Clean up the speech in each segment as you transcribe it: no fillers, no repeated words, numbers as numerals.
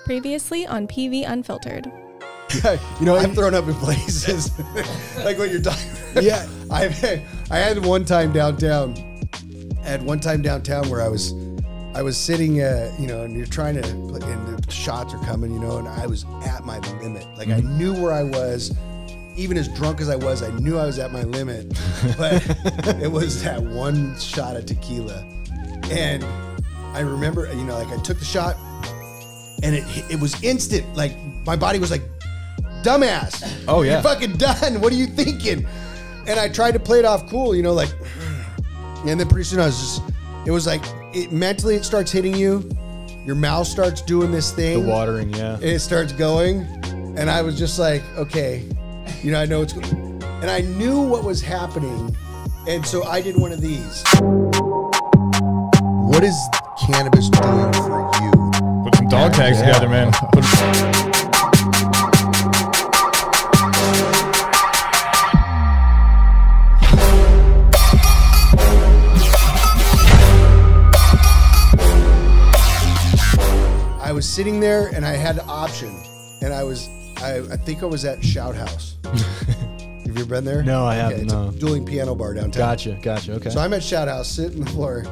Previously on PV Unfiltered. You know, I've thrown up in places like what you're talking about. Yeah, I had one time downtown. I had one time downtown where I was sitting, you know, and you're trying to, and the shots are coming, you know, and I was at my limit. Like I knew where I was, even as drunk as I was. I knew I was at my limit, but it was that one shot of tequila, and I remember, you know, like I took the shot, and it was instant. Like my body was like, dumbass. Oh yeah. You're fucking done. What are you thinking? And I tried to play it off cool, you know, like, and then pretty soon I was just, it was like, mentally it starts hitting you. Your mouth starts doing this thing. The watering, yeah. It starts going. And I was just like, okay, you know, I know it's going. And I knew what was happening. And so I did one of these. What is cannabis doing for you? Put some dog tags together, man. I was sitting there and I had an option, and I think I was at Shout House. Have you ever been there? No, I haven't. It's a dueling piano bar downtown. Gotcha. Okay. So I'm at Shout House, sitting on the floor,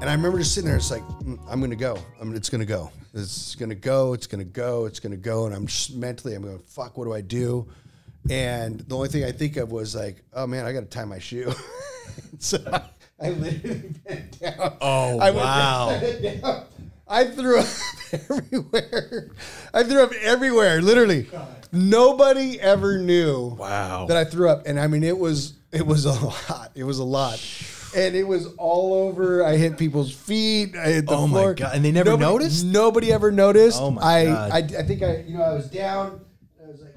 and I remember just sitting there. It's like, I'm gonna go. It's gonna go. It's gonna go. It's gonna go. It's gonna go. And I'm just mentally, I'm going, fuck. What do I do? And the only thing I think of was like, oh man, I got to tie my shoe. So I literally bent down. Oh wow. I threw up everywhere. I threw up everywhere, literally. God. Nobody ever knew that I threw up. And I mean, it was a lot. It was a lot. And it was all over. I hit people's feet. I hit the floor. Oh my God. And they never noticed? Nobody ever noticed. Oh my God. I think I was down. I was like,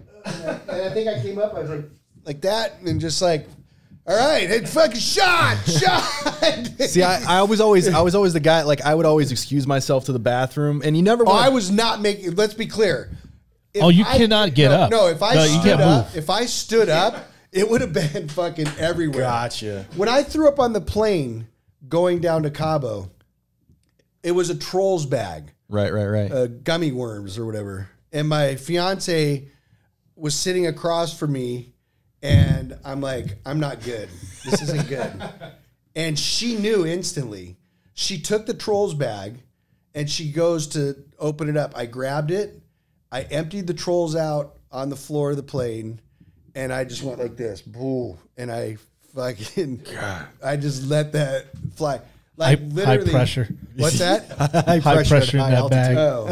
and I think I came up. I was like that. And just like, all right, hey, fucking shot. See, I was always the guy, like I would always excuse myself to the bathroom, and you never. I was not making. Let's be clear. You cannot get up. No, if I stood up, it would have been fucking everywhere. Gotcha. When I threw up on the plane going down to Cabo, it was a Trolls bag. Right. Gummy worms or whatever, and my fiance was sitting across from me. And I'm like, I'm not good. This isn't good. And she knew instantly. She took the Trolls bag and she goes to open it up. I grabbed it. I emptied the Trolls out on the floor of the plane. And I just went like this. Boo. And I fucking, I just let that fly. Like literally. High pressure. What's that? high pressure in that bag. Oh.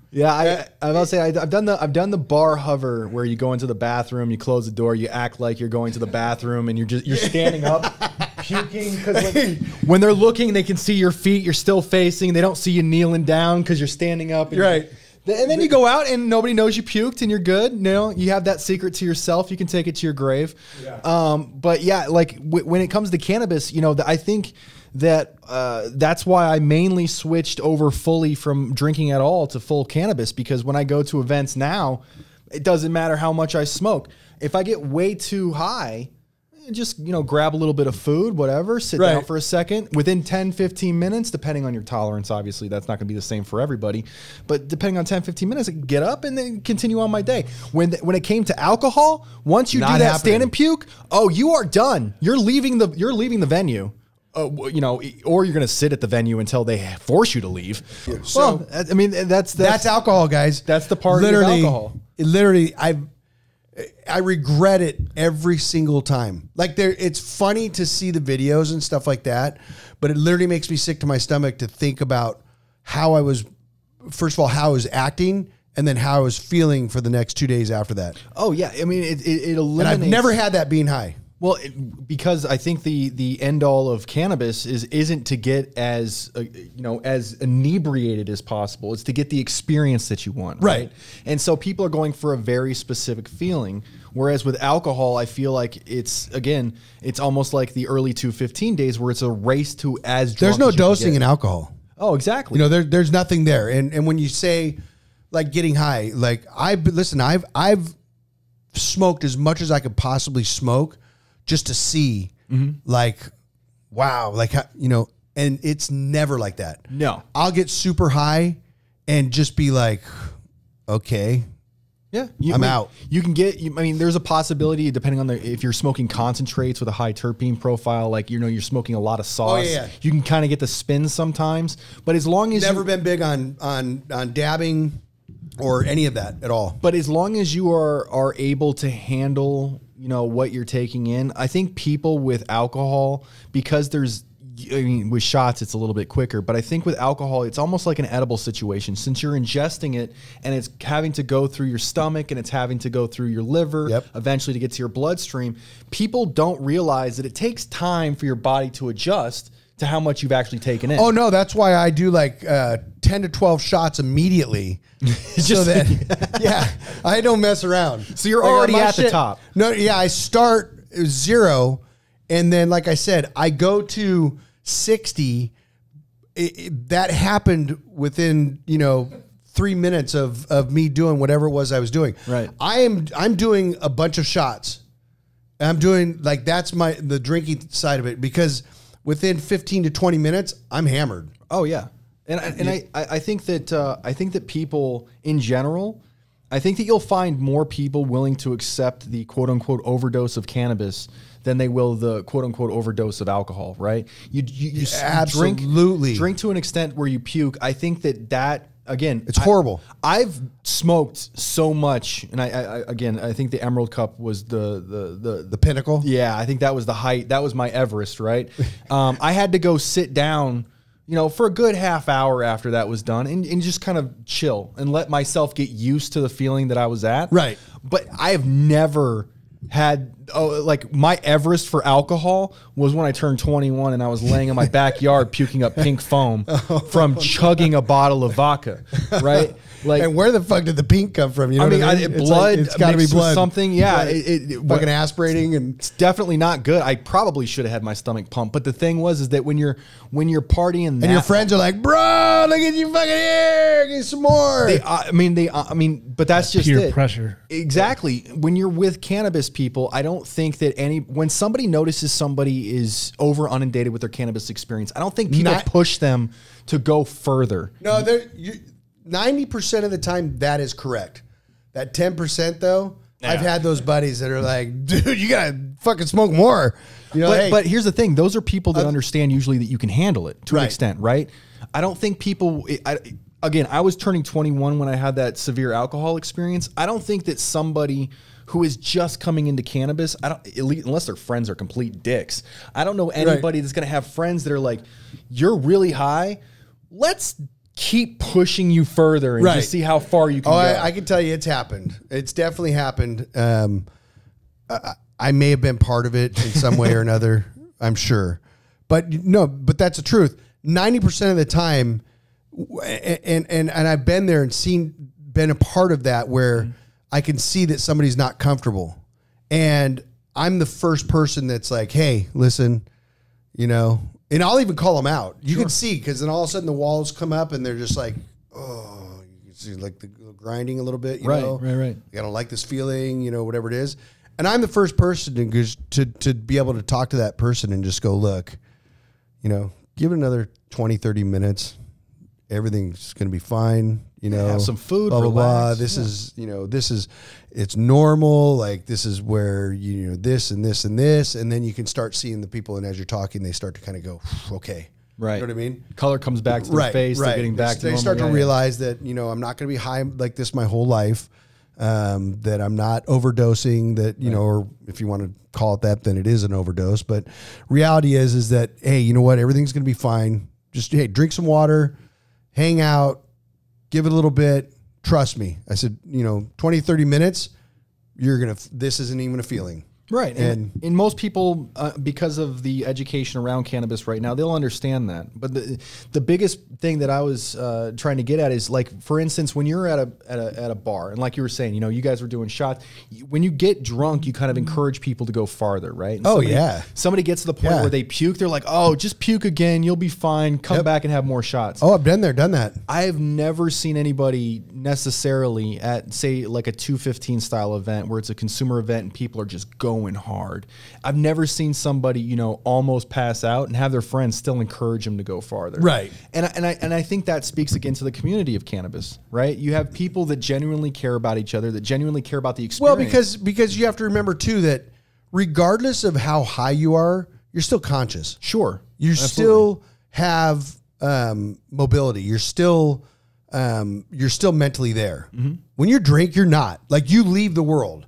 Yeah, I will say I've done the bar hover where you go into the bathroom, you close the door, you act like you're going to the bathroom, and you're standing up, puking because when they're looking, they can see your feet. You're still facing. They don't see you kneeling down because you're standing up. And right. And then you go out and nobody knows you puked and you're good. You know, you have that secret to yourself. You can take it to your grave. Yeah. But yeah, like when it comes to cannabis, you know, I think that that's why I mainly switched over fully from drinking at all to full cannabis, because when I go to events now, it doesn't matter how much I smoke. If I get way too high, just, you know, grab a little bit of food, whatever, sit down for a second. Within 10, 15 minutes, depending on your tolerance, obviously, that's not going to be the same for everybody. But depending on 10, 15 minutes, I can get up and then continue on my day. When it came to alcohol, once you do that stand and puke, oh, you are done. You're leaving the venue. You know, or you're going to sit at the venue until they force you to leave. Yeah. So, well, I mean, that's alcohol, guys. That's the part of alcohol. Literally, I regret it every single time. Like it's funny to see the videos and stuff like that, but it literally makes me sick to my stomach to think about how I was, first of all, how I was acting, and then how I was feeling for the next 2 days after that. Oh yeah, I mean, it eliminates. And I've never had that being high. Well, because I think the end all of cannabis isn't to get as you know, as inebriated as possible. It's to get the experience that you want, right? And so people are going for a very specific feeling. Whereas with alcohol, I feel like it's almost like the early 215 days where it's a race to as drunk there's no as you dosing can get. in alcohol. Oh, exactly. You know, there's nothing there. And when you say like getting high, like I've smoked as much as I could possibly smoke, just to see, like, wow, like, you know, and it's never like that. No. I'll get super high and just be like, okay. Yeah, I'm out. You can get. I mean, there's a possibility depending on if you're smoking concentrates with a high terpene profile, like you're smoking a lot of sauce. Oh, yeah. You can kind of get the spins sometimes, but as long as never been big on dabbing or any of that at all. But as long as you are able to handle what you're taking in, I think people with alcohol, because with shots, it's a little bit quicker, but I think with alcohol, it's almost like an edible situation since you're ingesting it and it's having to go through your stomach and it's having to go through your liver eventually to get to your bloodstream. People don't realize that it takes time for your body to adjust to how much you've actually taken in. Oh, no, that's why I do like 10 to 12 shots immediately. So that, yeah, I don't mess around. So you're already at the top. No, yeah, I start 0, and then, like I said, I go to 60. That happened within 3 minutes of me doing whatever it was I was doing. Right. I'm doing a bunch of shots. I'm doing that's the drinking side of it, because within 15 to 20 minutes I'm hammered. Oh yeah, and I think that people in general, I think that you'll find more people willing to accept the quote unquote overdose of cannabis than they will the quote unquote overdose of alcohol, right? You absolutely drink to an extent where you puke. I think that again, it's horrible. I've smoked so much, and I think the Emerald Cup was the pinnacle. Yeah, I think that was the height. That was my Everest, right? I had to go sit down, for a good half hour after that was done, and just kind of chill and let myself get used to the feeling that I was at. Right. But I have never had my Everest for alcohol was when I turned 21 and I was laying in my backyard puking up pink foam from chugging a bottle of vodka, right? And where the fuck did the pink come from? Blood. It's got to be blood. Something, yeah. Fucking aspirating, and it's definitely not good. I probably should have had my stomach pumped, but the thing is that when you're partying, and your friends are like, "Bro, look at you fucking here, get some more." But that's just peer pressure. Exactly. When you're with cannabis people, I don't think that when somebody notices somebody is over inundated with their cannabis experience, I don't think people push them to go further. No, 90% of the time that is correct. That 10% though, yeah. I've had those buddies that are like, dude, you gotta fucking smoke more. But here's the thing: those are people that understand usually that you can handle it to an extent, right? I don't think people. Again, I was turning 21 when I had that severe alcohol experience. I don't think that somebody who is just coming into cannabis, unless their friends are complete dicks, I don't know anybody that's going to have friends that are like, you're really high, let's keep pushing you further and just see how far you can go. I can tell you it's happened. It's definitely happened. I may have been part of it in some way or another, I'm sure. But that's the truth. 90% of the time, and I've been there and been a part of that where I can see that somebody's not comfortable, and I'm the first person that's like, hey, listen, and I'll even call them out. You can see, because then all of a sudden the walls come up and they're just like, oh, you can see like the grinding a little bit, you know? Right. I don't like this feeling, whatever it is. And I'm the first person to be able to talk to that person and just go, look, give it another 20, 30 minutes. Everything's going to be fine. Have some food, blah, blah, blah. This is, it's normal. Like, this is where, this and this and this. And then you can start seeing the people. And as you're talking, they start to kind of go, okay. Right. You know what I mean? Color comes back to the face. They're getting back to normal. They start to realize that, I'm not going to be high like this my whole life. That I'm not overdosing, that, or if you want to call it that, then it is an overdose. But reality is that, hey, you know what? Everything's going to be fine. Just, hey, drink some water, hang out, give it a little bit. Trust me. I said, 20, 30 minutes, this isn't even a feeling. Right. And most people, because of the education around cannabis right now, they'll understand that. But the biggest thing that I was trying to get at is, like, for instance, when you're at a bar, and like you were saying, you guys were doing shots. When you get drunk, you kind of encourage people to go farther, right? And somebody gets to the point where they puke. They're like, oh, just puke again. You'll be fine. Come back and have more shots. Oh, I've been there, done that. I've never seen anybody necessarily at, say, like a 215 style event where it's a consumer event and people are just going going hard. I've never seen somebody, you know, almost pass out and have their friends still encourage them to go farther. Right. And I think that speaks again to the community of cannabis, right? You have people that genuinely care about each other, that genuinely care about the experience. Well, because you have to remember too that regardless of how high you are, you're still conscious. Sure. You still have mobility. You're still mentally there. When you drink, you're not. Like, you leave the world.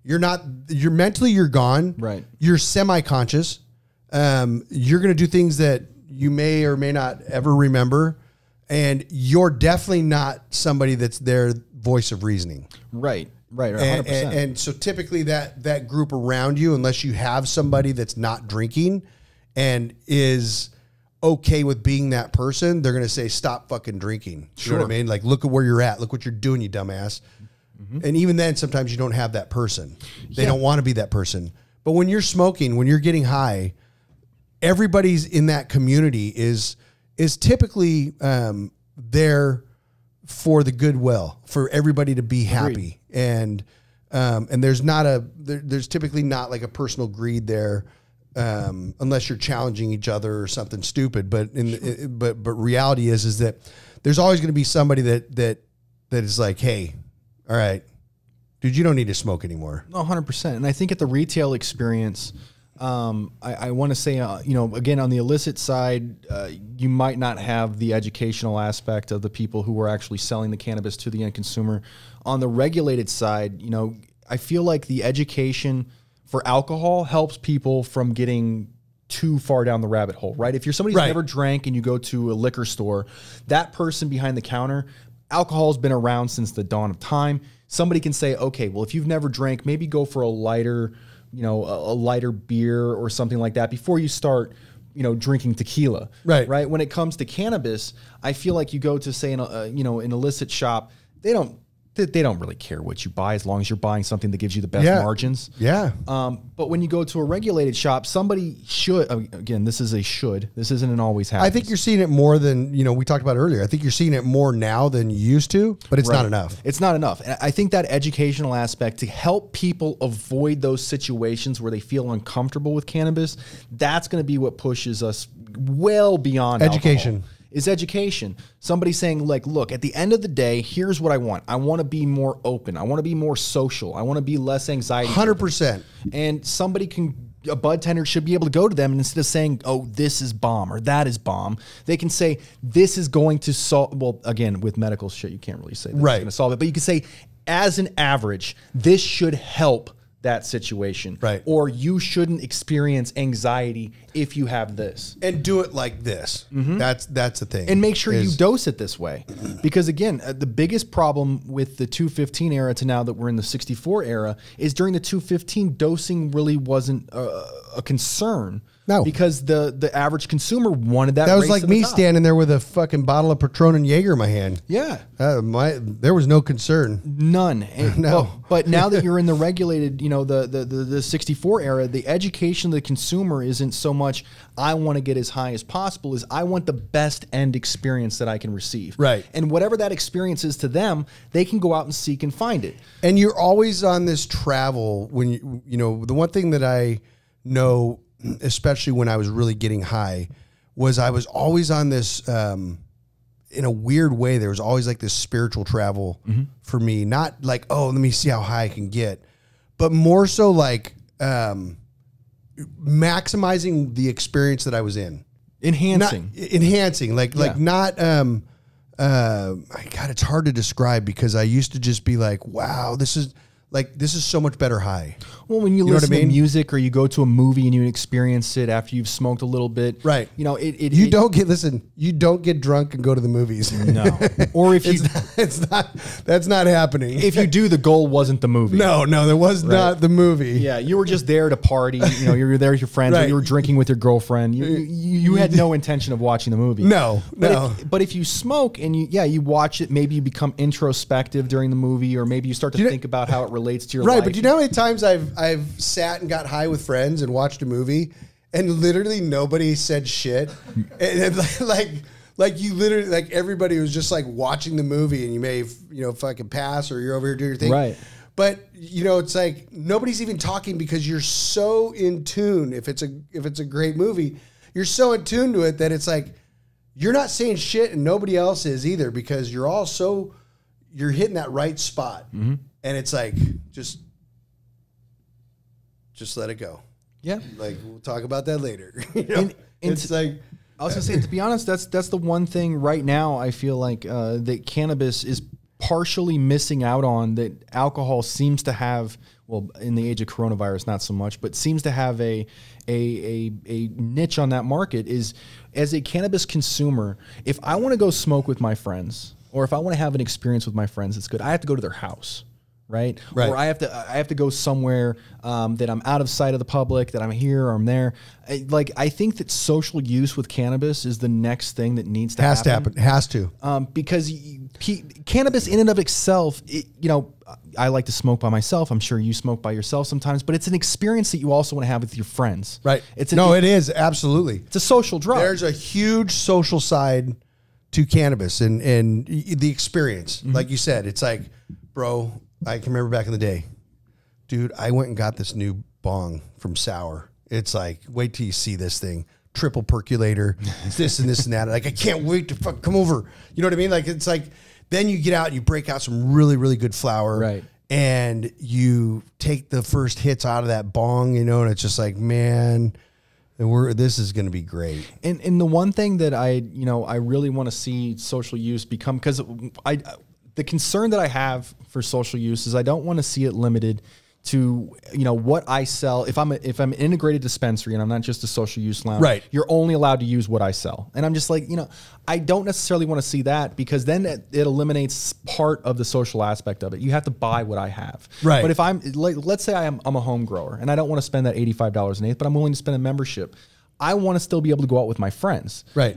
You're not. You're mentally, you're gone. Right. You're semi-conscious. You're going to do things that you may or may not ever remember, and you're definitely not somebody that's their voice of reasoning. Right. Right. 100%. And so typically that group around you, unless you have somebody that's not drinking and is okay with being that person, they're going to say, stop fucking drinking. You know what I mean? Like, look at where you're at. Look what you're doing, you dumbass. And even then, sometimes you don't have that person. They don't want to be that person. But when you're smoking, when you're getting high, everybody's in that community is typically there for the goodwill, for everybody to be happy. And there's typically not like a personal greed there, unless you're challenging each other or something stupid. But but reality is that there's always going to be somebody that is like, hey, all right, dude, you don't need to smoke anymore. No, 100%. And I think at the retail experience, I want to say, you know, again, on the illicit side, you might not have the educational aspect of the people who are actually selling the cannabis to the end consumer. On the regulated side, you know, I feel like the education for alcohol helps people from getting too far down the rabbit hole, right? If you're somebody who's never drank and you go to a liquor store, that person behind the counter, alcohol has been around since the dawn of time. Somebody can say, okay, well, if you've never drank, maybe go for a lighter, you know, a lighter beer or something like that before you start, you know, drinking tequila. Right. When it comes to cannabis, I feel like you go to, say, you know, an illicit shop, they don't really care what you buy as long as you're buying something that gives you the best margins. Yeah. But when you go to a regulated shop, somebody should, again, this is a should. This isn't an always happens. I think you're seeing it more than, you know, we talked about earlier. I think you're seeing it more now than you used to, but it's not enough. It's not enough. And I think that educational aspect to help people avoid those situations where they feel uncomfortable with cannabis, that's going to be what pushes us well beyond education. Alcohol. Is education. Somebody saying, like, look, at the end of the day, here's what I want. I want to be more open. I want to be more social. I want to be less anxiety. 100%. And somebody a bud tender should be able to go to them, and instead of saying, oh, this is bomb or that is bomb, they can say, this is going to solve, well, again, with medical shit, you can't really say that's going to solve it, but you can say, as an average, this should help that situation. Right. Or you shouldn't experience anxiety if you have this. And do it like this. That's the thing. And make sure you dose it this way. Because again, the biggest problem with the 215 era to now that we're in the 64 era is during the 215, dosing really wasn't a concern. No. Because the average consumer wanted that. That was like me standing there with a fucking bottle of Patron and Jaeger in my hand. Yeah. There was no concern. None. And, no. But now that you're in the regulated, you know, the 64 era, the education of the consumer isn't so much, I want to get as high as possible, is I want the best end experience that I can receive. Right. And whatever that experience is to them, they can go out and seek and find it. And you're always on this travel when you know, the one thing that I know, especially when I was really getting high, was I was always on this, in a weird way, there was always like this spiritual travel for me. Not like, oh, let me see how high I can get, but more so like maximizing the experience that I was in. Enhancing. Not, God, it's hard to describe because I used to just be like, wow, this is so much better high. Well, when you listen to music or you go to a movie and you experience it after you've smoked a little bit, right? You know, you don't get drunk and go to the movies. No, or if you, that's not happening. If you do, the goal wasn't the movie. No, there was not the movie. Yeah, you were just there to party. You know, you were there with your friends. Or you were drinking with your girlfriend. You had no intention of watching the movie. No. But if you smoke and you watch it, maybe you become introspective during the movie, or maybe you start to think about how it relates to your life. But do you know how many times I've sat and got high with friends and watched a movie and literally nobody said shit, and like you literally, like everybody was just like watching the movie, and you may fucking pass or you're over here doing your thing, right? But you know, it's like nobody's even talking because you're so in tune. If it's a great movie, you're so in tune to it that it's like you're not saying shit and nobody else is either because you're hitting that right spot. And it's like just let it go. Yeah. Like we'll talk about that later. You know? It's like I was gonna say, to be honest, that's the one thing right now I feel like that cannabis is partially missing out on, that alcohol seems to have, well, in the age of coronavirus, not so much, but seems to have a niche on that market. Is as a cannabis consumer, if I want to go smoke with my friends, or if I want to have an experience with my friends, it's good. I have to go to their house. Right? Or I have to go somewhere that I'm out of sight of the public, that I'm here or I'm there. I think that social use with cannabis is the next thing that needs to happen. Has to. Because cannabis in and of itself, you know, I like to smoke by myself. I'm sure you smoke by yourself sometimes, but it's an experience that you also want to have with your friends. Right. It is absolutely. It's a social drug. There's a huge social side to cannabis and the experience. Like you said, it's like, bro, I can remember back in the day, dude, I went and got this new bong from Sour. It's like, wait till you see this thing. Triple percolator, this and this and that. Like, I can't wait to come over. You know what I mean? Like, it's like, then you get out and you break out some really, really good flour. Right. And you take the first hits out of that bong, you know, and it's just like, man, this is going to be great. And the one thing that I really want to see social use become, because the concern that I have for social use is I don't want to see it limited to, you know, what I sell. If I'm an integrated dispensary and I'm not just a social use lounge, right, you're only allowed to use what I sell. And I'm just like, you know, I don't necessarily want to see that, because then it eliminates part of the social aspect of it. You have to buy what I have. Right. But if I'm, like, let's say I'm a home grower and I don't want to spend that $85 an eighth, but I'm willing to spend a membership. I want to still be able to go out with my friends. Right.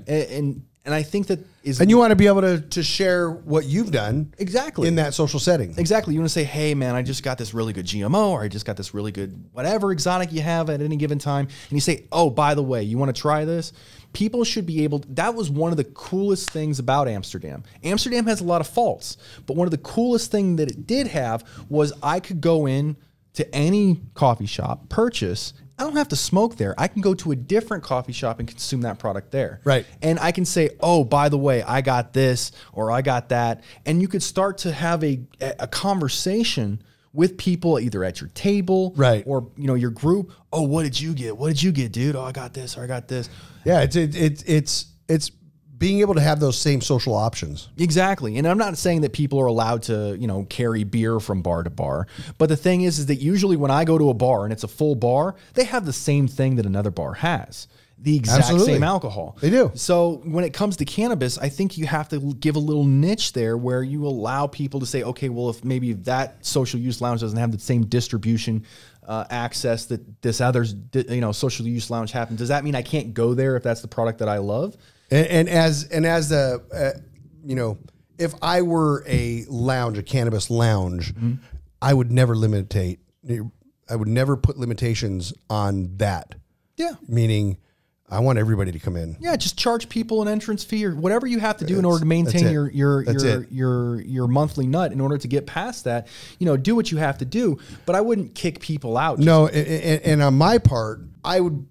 And I think that is... And you want to be able to share what you've done. Exactly. In that social setting. Exactly. You want to say, hey, man, I just got this really good GMO, or I just got this really good whatever exotic you have at any given time. And you say, oh, by the way, you want to try this? People should be able... That was one of the coolest things about Amsterdam. Amsterdam has a lot of faults, but one of the coolest things that it did have was I could go in to any coffee shop, purchase... I don't have to smoke there. I can go to a different coffee shop and consume that product there. Right. And I can say, oh, by the way, I got this or I got that. And you could start to have a conversation with people either at your table, right, or, you know, your group. Oh, what did you get? What did you get, dude? Oh, I got this or I got this. Yeah, it's being able to have those same social options. Exactly. And I'm not saying that people are allowed to, you know, carry beer from bar to bar. But the thing is that usually when I go to a bar and it's a full bar, they have the same thing that another bar has. The exact same alcohol. They do. So when it comes to cannabis, I think you have to give a little niche there where you allow people to say, okay, well, if maybe that social use lounge doesn't have the same distribution access that this other, you know, social use lounge happens, does that mean I can't go there if that's the product that I love? And as the, you know, if I were a lounge, a cannabis lounge, I would never I would never put limitations on that. Yeah. Meaning I want everybody to come in. Yeah. Just charge people an entrance fee or whatever you have to do in order to maintain your monthly nut. In order to get past that, you know, do what you have to do, but I wouldn't kick people out. No. And on my part, I would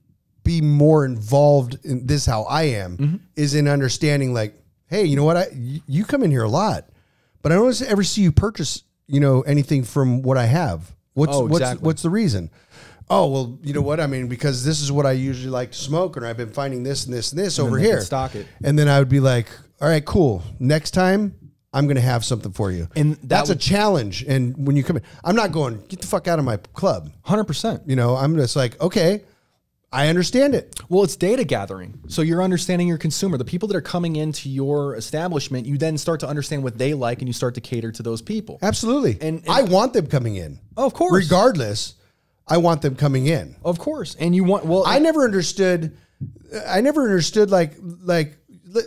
be more involved in this. How I am is in understanding, like, hey, you know what? You come in here a lot, but I don't ever see you purchase, you know, anything from what I have. What's the reason? Oh, well, you know what? I mean, because this is what I usually like to smoke, and I've been finding this and this and this over here. Stock it. And then I would be like, all right, cool. Next time I'm going to have something for you. And that's a challenge. And when you come in, I'm not going, get the fuck out of my club. 100%. You know, I'm just like, okay, I understand it. Well, it's data gathering. So you're understanding your consumer. The people that are coming into your establishment, you then start to understand what they like, and you start to cater to those people. Absolutely. And I want them coming in. Oh, of course. Regardless, I want them coming in. Of course. And you want, well, I never understood like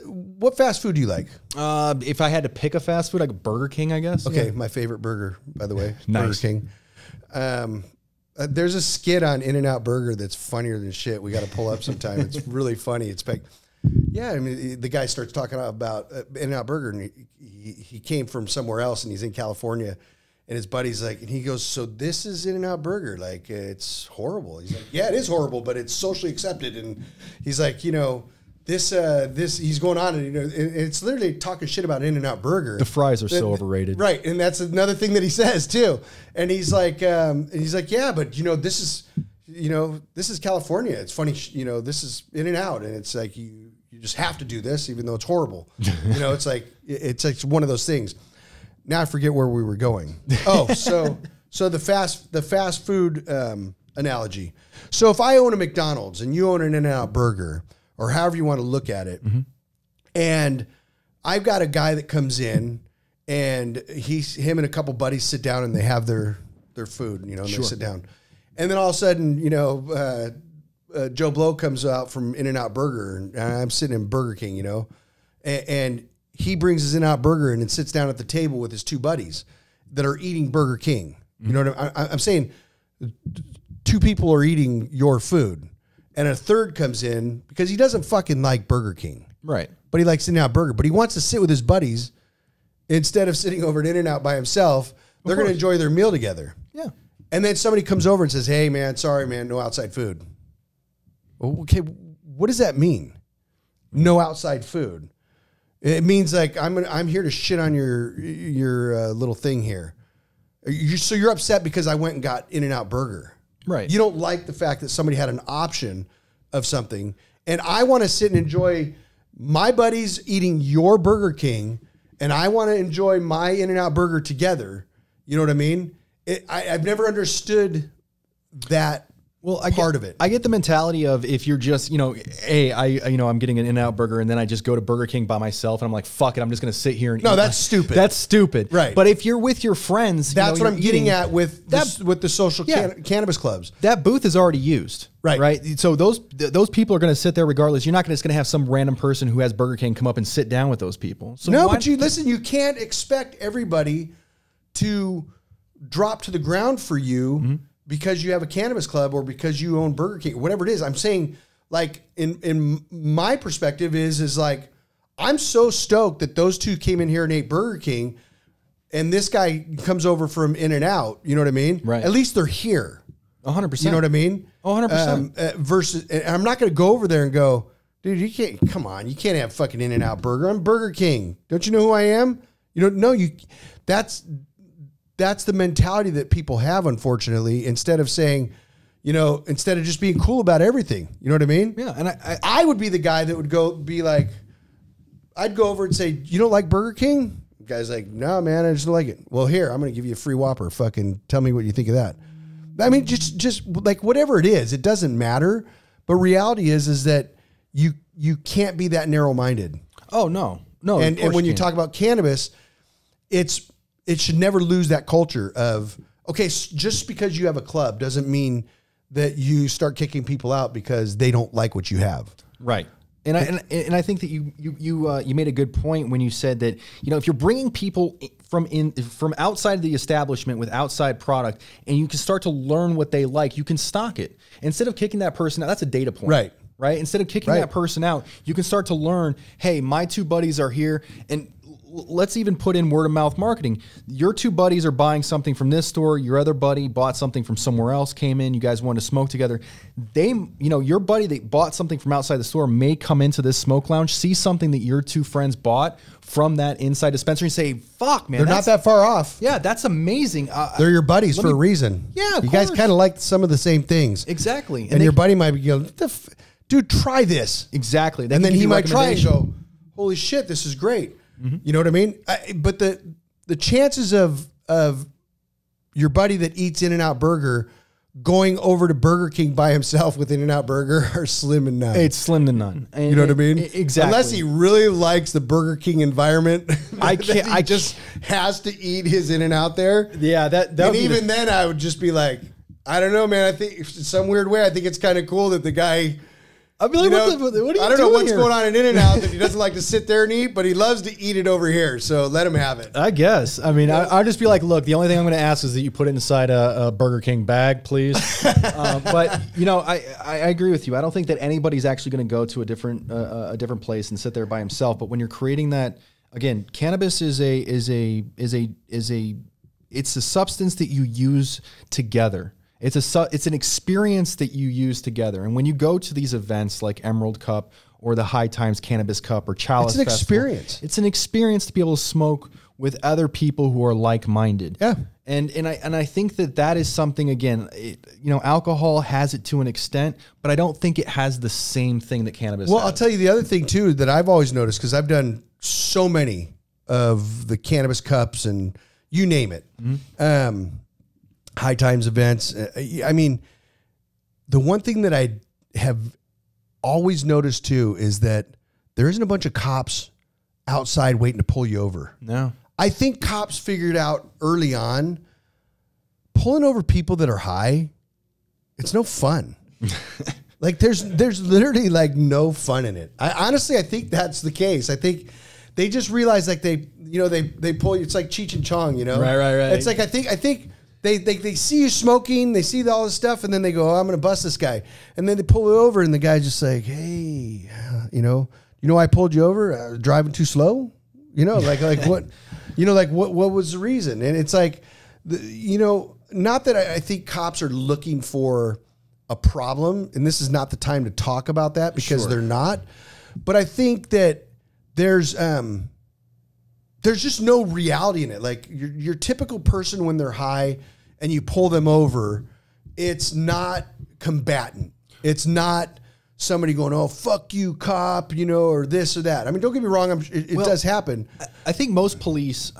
what fast food do you like? If I had to pick a fast food, like Burger King, I guess. Okay. Yeah. My favorite burger, by the way, nice. Burger King. There's a skit on In-N-Out Burger that's funnier than shit. We got to pull up sometime. It's really funny. It's like, yeah, I mean, the guy starts talking about In-N-Out Burger, and he came from somewhere else, and he's in California, And his buddy's like, and he goes, so this is In-N-Out Burger. Like, it's horrible. He's like, yeah, it is horrible, but it's socially accepted. And he's like, you know, this, he's going on and, you know, it's literally talking shit about In-N-Out Burger. The fries are so overrated. Right. And that's another thing that he says too. And he's like, yeah, but you know, this is California. It's funny. You know, this is In-N-Out. And it's like, you just have to do this, even though it's horrible. You know, it's like one of those things. Now I forget where we were going. Oh, so the fast food analogy. So if I own a McDonald's and you own an In-N-Out Burger, or however you want to look at it, and I've got a guy that comes in, and him and a couple buddies sit down and they have their food, you know, and they sit down, and then all of a sudden, you know, Joe Blow comes out from In-N-Out Burger, and I'm sitting in Burger King, you know, and he brings his In-N-Out Burger and sits down at the table with his two buddies that are eating Burger King. You know what I'm saying? Two people are eating your food, and a third comes in because he doesn't fucking like Burger King. Right. But he likes In-N-Out Burger. But he wants to sit with his buddies instead of sitting over at In-N-Out by himself. They're going to enjoy their meal together. Yeah. And then somebody comes over and says, hey, man, sorry, man, no outside food. Well, okay, what does that mean? No outside food. It means like I'm here to shit on your little thing here. So you're upset because I went and got In-N-Out Burger. Right. You don't like the fact that somebody had an option of something. And I want to sit and enjoy my buddies eating your Burger King, and I want to enjoy my In-N-Out Burger together. You know what I mean? I've never understood that. Well, part of it. I get the mentality of if you're just, you know, I'm getting an In-N-Out Burger and then I just go to Burger King by myself and I'm like, fuck it, I'm just going to sit here and eat. No, that's stupid. That's stupid. Right. But if you're with your friends, that's what I'm getting at with the social cannabis clubs. That booth is already used. Right. Right. So those people are going to sit there regardless. You're not just going to have some random person who has Burger King come up and sit down with those people. So no, but you can't expect everybody to drop to the ground for you because you have a cannabis club or because you own Burger King, whatever it is. I'm saying, like, in my perspective is like, I'm so stoked that those two came in here and ate Burger King, and this guy comes over from In-N-Out. You know what I mean? Right. At least they're here. 100%. You know what I mean? 100%. Versus, and I'm not going to go over there and go, dude, you can't, come on, you can't have fucking In-N-Out Burger. I'm Burger King. Don't you know who I am? You don't know you. That's the mentality that people have, unfortunately, instead of saying, you know, instead of just being cool about everything. You know what I mean? Yeah. And I would be the guy that would be like, I'd go over and say, you don't like Burger King? The guy's like, no, man, I just don't like it. Well, here, I'm going to give you a free Whopper. Fucking tell me what you think of that. I mean, just like whatever it is, it doesn't matter. But reality is that you can't be that narrow-minded. Oh, no. And when you talk about cannabis, it should never lose that culture of, okay, just because you have a club doesn't mean that you start kicking people out because they don't like what you have. Right. And I think that you made a good point when you said that, you know, if you're bringing people from outside the establishment with outside product and you can start to learn what they like, you can stock it. Instead of kicking that person out, that's a data point. Right. Right. Instead of kicking that person out, you can start to learn, hey, my two buddies are here, and let's even put in word of mouth marketing. Your two buddies are buying something from this store. Your other buddy bought something from somewhere else, came in, you guys wanted to smoke together. Your buddy that bought something from outside the store may come into this smoke lounge, see something that your two friends bought from that inside dispensary and say, fuck, man. They're not that far off. Yeah, that's amazing. They're your buddies for a reason. Yeah, you guys kind of like some of the same things. Exactly. And your buddy might be going, dude, try this. Exactly. And then he might try and go, holy shit, this is great. You know what I mean? But the chances of your buddy that eats In-N-Out Burger going over to Burger King by himself with In-N-Out Burger are slim and none. It's slim to none. You know what I mean? Exactly. Unless he really likes the Burger King environment, I just has to eat his In-N-Out there. Yeah, and even then, I would just be like, I don't know, man. I think in some weird way, I think it's kind of cool that the guy. I'd be like, what are you doing? I don't know what's going on in In-N-Out that he doesn't like to sit there and eat, but he loves to eat it over here. So let him have it. I guess. I mean, I'll just be like, look, the only thing I'm going to ask is that you put it inside a Burger King bag, please. But you know, I agree with you. I don't think that anybody's actually going to go to a different place and sit there by himself. But when you're creating that, again, cannabis is a it's a substance that you use together. It's an experience that you use together. And when you go to these events like Emerald Cup or the High Times Cannabis Cup or Chalice Festival, experience. It's an experience to be able to smoke with other people who are like-minded. Yeah. And I think that is something, again, alcohol has it to an extent, but I don't think it has the same thing that cannabis has. I'll tell you the other thing too that I've always noticed, because I've done so many of the Cannabis Cups and you name it. High Times events. I mean, the one thing that I have always noticed too is that there isn't a bunch of cops outside waiting to pull you over. No. I think cops figured out early on, pulling over people that are high, it's no fun. Like there's literally like no fun in it. I think that's the case. I think they just realize like they pull you. It's like Cheech and Chong, Right. It's like, I think they see you smoking, they see all this stuff, and then they go, oh, I'm going to bust this guy. And then they pull you over and the guy's just like, hey, I pulled you over driving too slow. Like what, what was the reason? And it's like, not that I think cops are looking for a problem, and this is not the time to talk about that because they're not. But I think that there's just no reality in it. Like your typical person when they're high and you pull them over, it's not combatant. It's not somebody going, oh, fuck you, cop, or this or that. I mean, don't get me wrong. It does happen. I think most police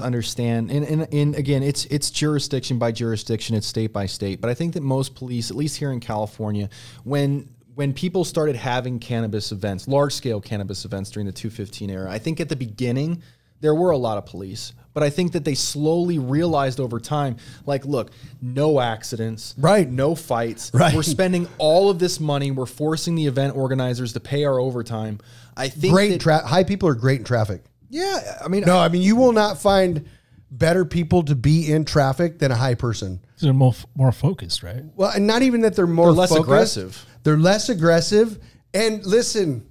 understand, and again, it's jurisdiction by jurisdiction, it's state by state. But I think that most police, at least here in California, when people started having cannabis events, large-scale cannabis events during the 215 era, I think at the beginning, there were a lot of police. But I think that they slowly realized over time, like, look, no accidents, right? No fights. Right. We're spending all of this money. We're forcing the event organizers to pay our overtime. I think high people are great in traffic. Yeah, I mean, you will not find better people to be in traffic than a high person. They're more focused, right? Well, and not even that they're less focused. Aggressive. They're less aggressive. And listen,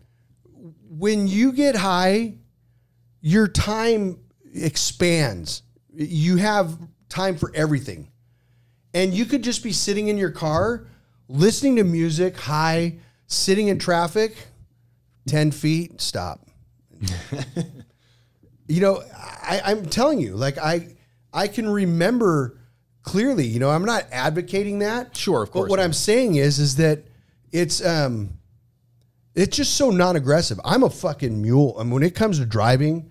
when you get high, your time expands. You have time for everything. And you could just be sitting in your car, listening to music, high, sitting in traffic, 10 feet, stop. I'm telling you, like I can remember clearly, I'm not advocating that. Sure, of course. But what I'm saying is that it's just so non-aggressive. I'm a fucking mule. I mean, when it comes to driving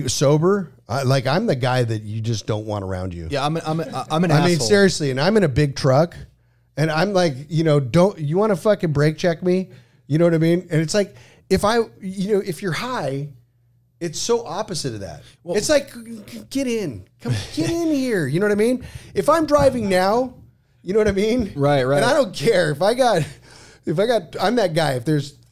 sober, I'm the guy that you just don't want around you. Yeah, I'm an asshole. I mean, seriously, and I'm in a big truck, and I'm like, don't you want to fucking brake check me? You know what I mean? And it's like, if you're high, it's so opposite of that. Well, it's like, get in here. You know what I mean? If I'm driving now, you know what I mean? Right. And I don't care if I'm that guy.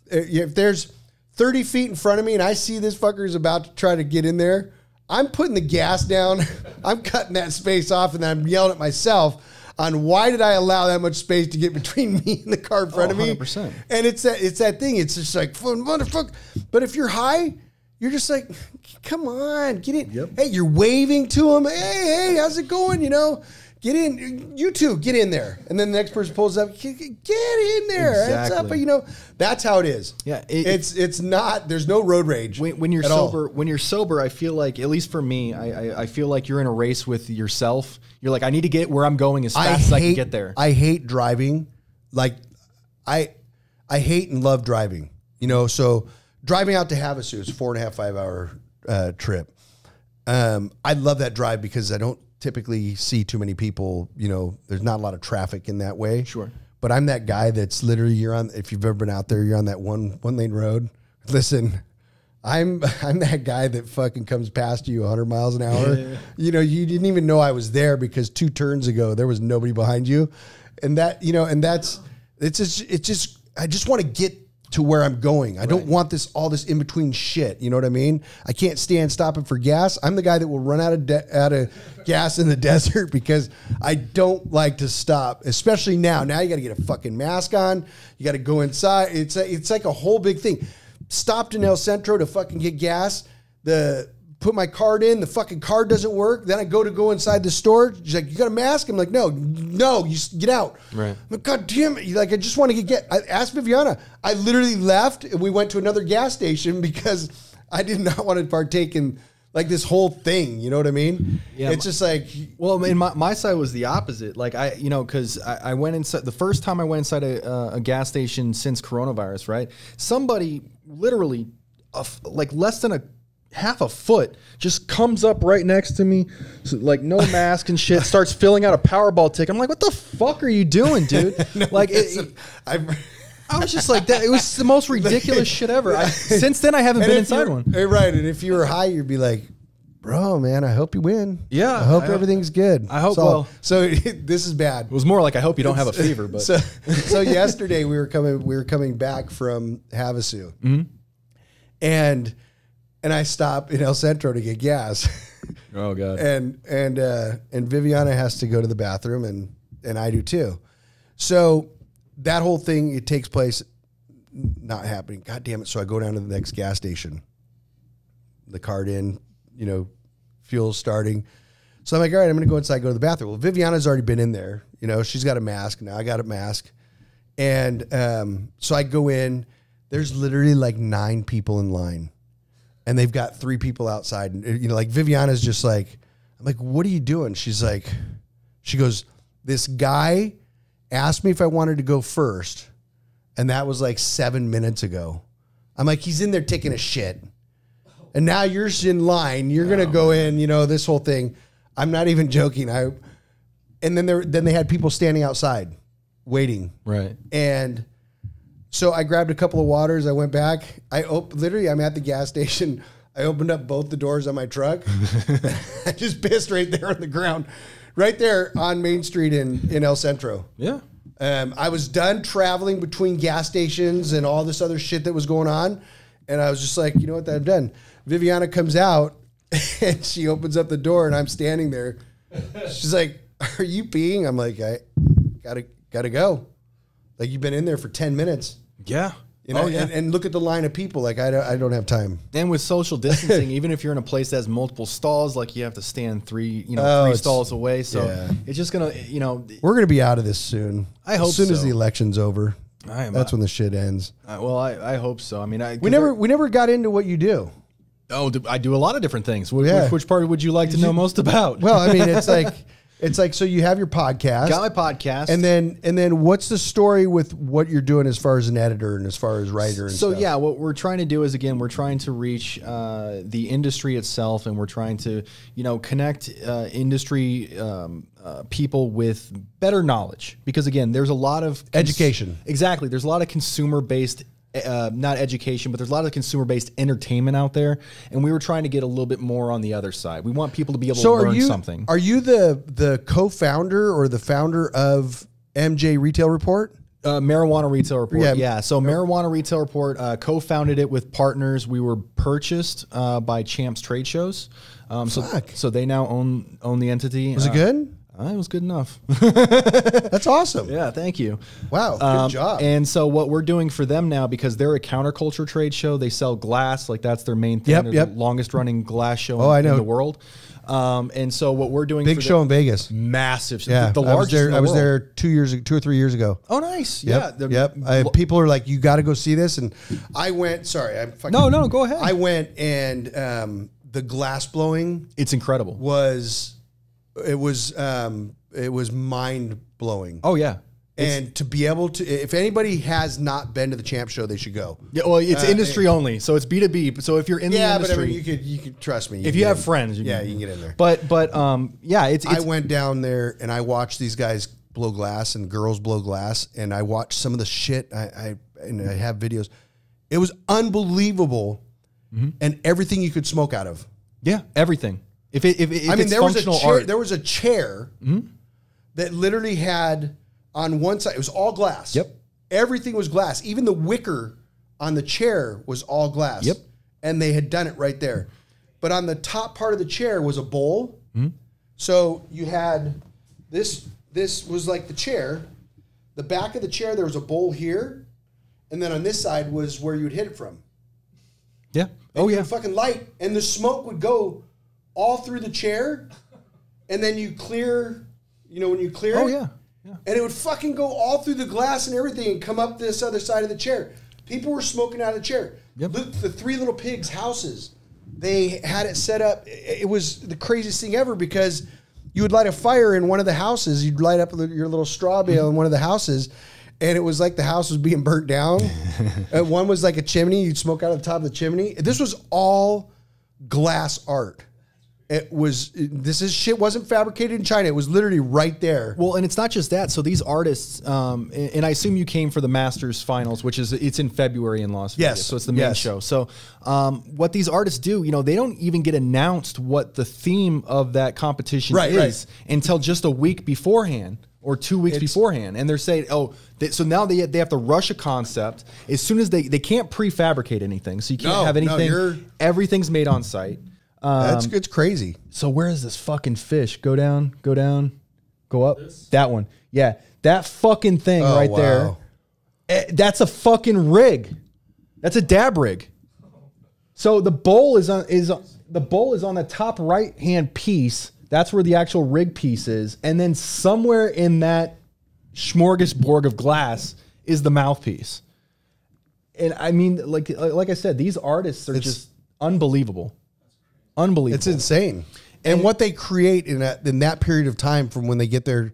If there's 30 feet in front of me and I see this fucker is about to try to get in there, I'm putting the gas down. I'm cutting that space off, and then I'm yelling at myself on why did I allow that much space to get between me and the car in front of me. 100%. And it's that thing. It's just like, motherfucker. But if you're high, you're just like, come on, get in. Yep. Hey, you're waving to them. Hey, how's it going? Get in. You two, get in there. And then the next person pulls up. Get in there. Exactly. But that's how it is. Yeah. It's not. There's no road rage. When you're sober, when you're sober, I feel like, at least for me, I feel like you're in a race with yourself. You're like, I need to get where I'm going as fast as I can get there. I hate driving. Like, I hate and love driving. So driving out to Havasu is 4.5, 5 hour trip. I love that drive because I don't typically see too many people. There's not a lot of traffic in that way. Sure. But I'm that guy that's literally, if you've ever been out there, you're on that one lane road. Listen, I'm that guy that fucking comes past you 100 miles an hour. Yeah. You didn't even know I was there because 2 turns ago there was nobody behind you, and I just want to get to where I'm going. I don't want all this in between shit. You know what I mean? I can't stand stopping for gas. I'm the guy that will run out of gas in the desert because I don't like to stop, especially now. Now you got to get a fucking mask on. You got to go inside. It's like a whole big thing. Stopped in El Centro to fucking get gas. The put my card in. The fucking card doesn't work. Then I go inside the store. She's like, you got a mask? I'm like, no, you get out. Right. I'm like, God damn it. Like, I just want to I asked Viviana. I literally left and we went to another gas station because I did not want to partake in like this whole thing. You know what I mean? Yeah. It's just like, well, in my side was the opposite. Like because I went inside the first time I went inside a gas station since coronavirus, right? Somebody literally like less than half a foot just comes up right next to me, so, like no mask and shit, starts filling out a Powerball ticket. I'm like, what the fuck are you doing, dude? No, like I was just like that. It was the most ridiculous shit ever. Since then, I haven't been inside one. Right. And if you were high, you'd be like, bro, man, I hope you win. Yeah. I hope everything's good. I hope So this is bad. It was more like, I hope you don't have a fever. But so yesterday we were coming back from Havasu. Mm-hmm. And I stopped in El Centro to get gas. Oh God. And Viviana has to go to the bathroom and I do too. So that whole thing, it takes place not happening. God damn it. So I go down to the next gas station. The card in, fuel starting. So I'm like, all right, I'm going to go inside, go to the bathroom. Well, Viviana's already been in there. She's got a mask. Now I got a mask. And so I go in. There's literally like 9 people in line. And they've got 3 people outside. And, like Viviana's just like, I'm like, what are you doing? She goes, this guy asked me if I wanted to go first. And that was like 7 minutes ago. I'm like, he's in there taking a shit. And now you're in line. You're going to go in, this whole thing. I'm not even joking. And then they had people standing outside waiting. Right. And so I grabbed a couple of waters. I went back. Literally, I'm at the gas station. I opened up both the doors on my truck. I just pissed right there on the ground, right there on Main Street in El Centro. Yeah. I was done traveling between gas stations and all this other shit that was going on. And I was just like, you know what, I'm done. Viviana comes out and she opens up the door and I'm standing there. She's like, are you peeing? I'm like, I gotta go. Like, you've been in there for 10 minutes. Yeah. And look at the line of people. Like, I don't have time. And with social distancing, even if you're in a place that has multiple stalls, like you have to stand 3 stalls away. So it's just gonna, we're gonna be out of this soon. I hope as soon so. as the election's over. That's when the shit ends. Well, I hope so. I mean, we never got into what you do. Oh, I do a lot of different things. Which part would you like to know most about? Well, I mean, it's like, so you have your podcast. Got my podcast. And then what's the story with what you're doing as far as an editor and as far as writer and stuff? Yeah, what we're trying to do is, again, we're trying to reach the industry itself, and we're trying to, connect industry people with better knowledge. Because again, there's a lot of education. Exactly. There's a lot of consumer-based not education, but there's a lot of consumer-based entertainment out there, and we were trying to get a little bit more on the other side. We want people to be able to learn something. Are you the co-founder or the founder of MJ Retail Report? Marijuana Retail Report, yeah. So Marijuana Retail Report, co-founded it with partners. We were purchased by Champs Trade Shows, so they now own the entity. Was it good? It was good enough. That's awesome. Yeah, thank you. Wow, good job. And so what we're doing for them now, because they're a counterculture trade show, they sell glass, like that's their main thing. They're the longest running glass show in the world. And so what we're doing, big show in Vegas, massive, yeah, the largest. I was there 2 or 3 years ago. Oh, nice. Yep. People are like, you got to go see this, and I went. Sorry, I'm fucking. No, go ahead. I went, and the glass blowing. It's incredible. It was mind blowing. Oh yeah. And to be able to, if anybody has not been to the Champ Show, they should go. Yeah, well, it's industry only, so it's B2B. So if you're in the industry, but I mean, you could trust me. If you have friends, you can get in there. But it's. I went down there and I watched these guys blow glass and girls blow glass, and I watched some of the shit. I have videos. It was unbelievable, and everything you could smoke out of. Yeah, everything. If I mean, there was a chair that literally had on one side, it was all glass. Yep. Everything was glass. Even the wicker on the chair was all glass. Yep. And they had done it right there. But on the top part of the chair was a bowl. So you had this was like the chair. The back of the chair, there was a bowl here. And then on this side was where you would hit it from. Yeah. Oh yeah. Fucking light, and the smoke would go all through the chair, and then you clear. You know when you clear. Oh it, yeah. Yeah. And it would fucking go all through the glass and everything, and come up this other side of the chair. People were smoking out of the chair. Yep. The Three Little Pigs houses, they had it set up. It was the craziest thing ever because you would light a fire in one of the houses. You'd light up your little straw bale in one of the houses, and it was like the house was being burnt down. And one was like a chimney. You'd smoke out of the top of the chimney. This was all glass art. Shit wasn't fabricated in China. It was literally right there. Well, and it's not just that. So these artists, and I assume you came for the Masters finals, which is, it's in February in Las Vegas. Yes. So it's the main show. So what these artists do, you know, they don't even get announced what the theme of that competition is until just a week beforehand or 2 weeks beforehand. And they're saying, so now they have to rush a concept. As soon as they can't prefabricate anything. So you can't have anything. Everything's made on site. It's crazy. So where is this fucking fish? Go down, go up. That one. Yeah. That fucking thing there. That's a fucking rig. That's a dab rig. So the bowl is on the top right hand piece. That's where the actual rig piece is. And then somewhere in that smorgasbord of glass is the mouthpiece. And I mean, like I said, these artists are just unbelievable. Unbelievable. It's insane. And what they create in that period of time from when they get their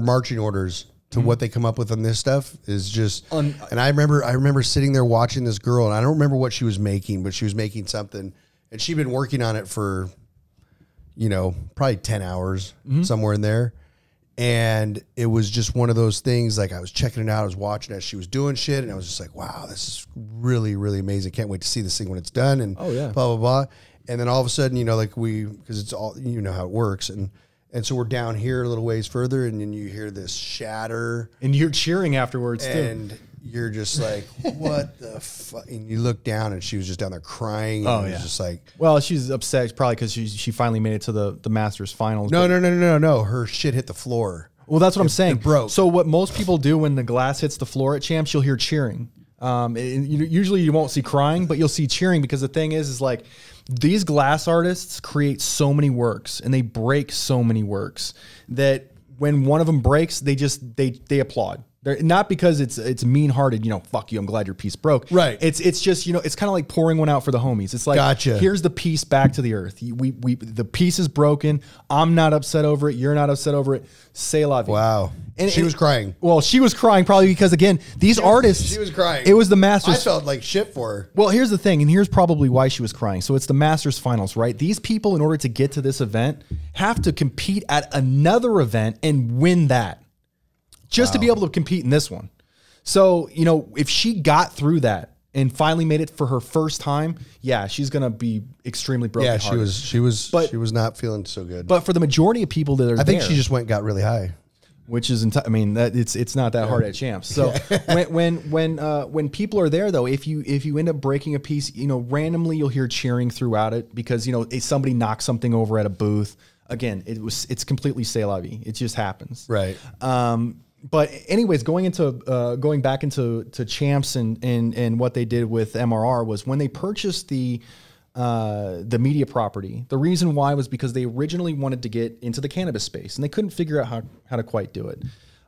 marching orders to what they come up with on this stuff is just and I remember sitting there watching this girl, and I don't remember what she was making, but she was making something, and she'd been working on it for, you know, probably 10 hours, somewhere in there. And it was just one of those things, like I was checking it out, I was watching as she was doing shit, and I was just like, wow, this is really, really amazing. Can't wait to see this thing when it's done, and blah, blah, blah. And then all of a sudden, you know, like because it's all, you know how it works. And so we're down here a little ways further, and then you hear this shatter. And you're cheering afterwards, too. And you're just like, what the fuck? And you look down, and she was just down there crying. Oh, and it was just like. Well, she's upset probably because she finally made it to the Masters finals. No. Her shit hit the floor. Well, that's what I'm saying. It broke. So what most people do when the glass hits the floor at champs, you'll hear cheering. Usually you won't see crying, but you'll see cheering, because the thing is like these glass artists create so many works and they break so many works that when one of them breaks, they applaud. They're not because it's mean-hearted, you know, fuck you, I'm glad your piece broke. Right. It's just, you know, it's kind of like pouring one out for the homies. It's like, gotcha. Here's the piece back to the earth. The piece is broken. I'm not upset over it. You're not upset over it. C'est la vie. Wow. And she was crying. Well, she was crying probably because, again, these artists. She was crying. It was the Masters. I felt like shit for her. Well, here's the thing, and here's probably why she was crying. So it's the Masters finals, right? These people, in order to get to this event, have to compete at another event and win that just to be able to compete in this one. So, you know, if she got through that and finally made it for her first time, yeah, she's going to be extremely broken. Yeah, she was not feeling so good. But for the majority of people that are I think she just went and got really high. Which is, I mean, it's not that hard at champs. So when people are there though, if you end up breaking a piece, you know, randomly you'll hear cheering throughout it because, you know, if somebody knocks something over at a booth. Again, it's completely c'est la vie. It just happens. Right. But anyways, going back into champs and what they did with MRR was when they purchased the media property. The reason why was because they originally wanted to get into the cannabis space and they couldn't figure out how to quite do it.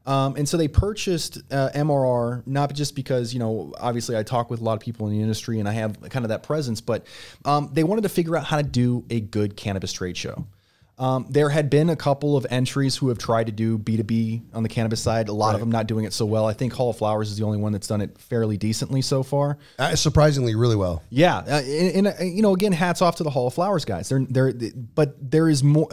And so they purchased MRR, not just because, you know, obviously I talk with a lot of people in the industry and I have kind of that presence, but they wanted to figure out how to do a good cannabis trade show. There had been a couple of entries who have tried to do B2B on the cannabis side. A lot of them not doing it so well. I think Hall of Flowers is the only one that's done it fairly decently so far. Surprisingly, really well. Yeah, and you know, again, hats off to the Hall of Flowers guys. But there is more.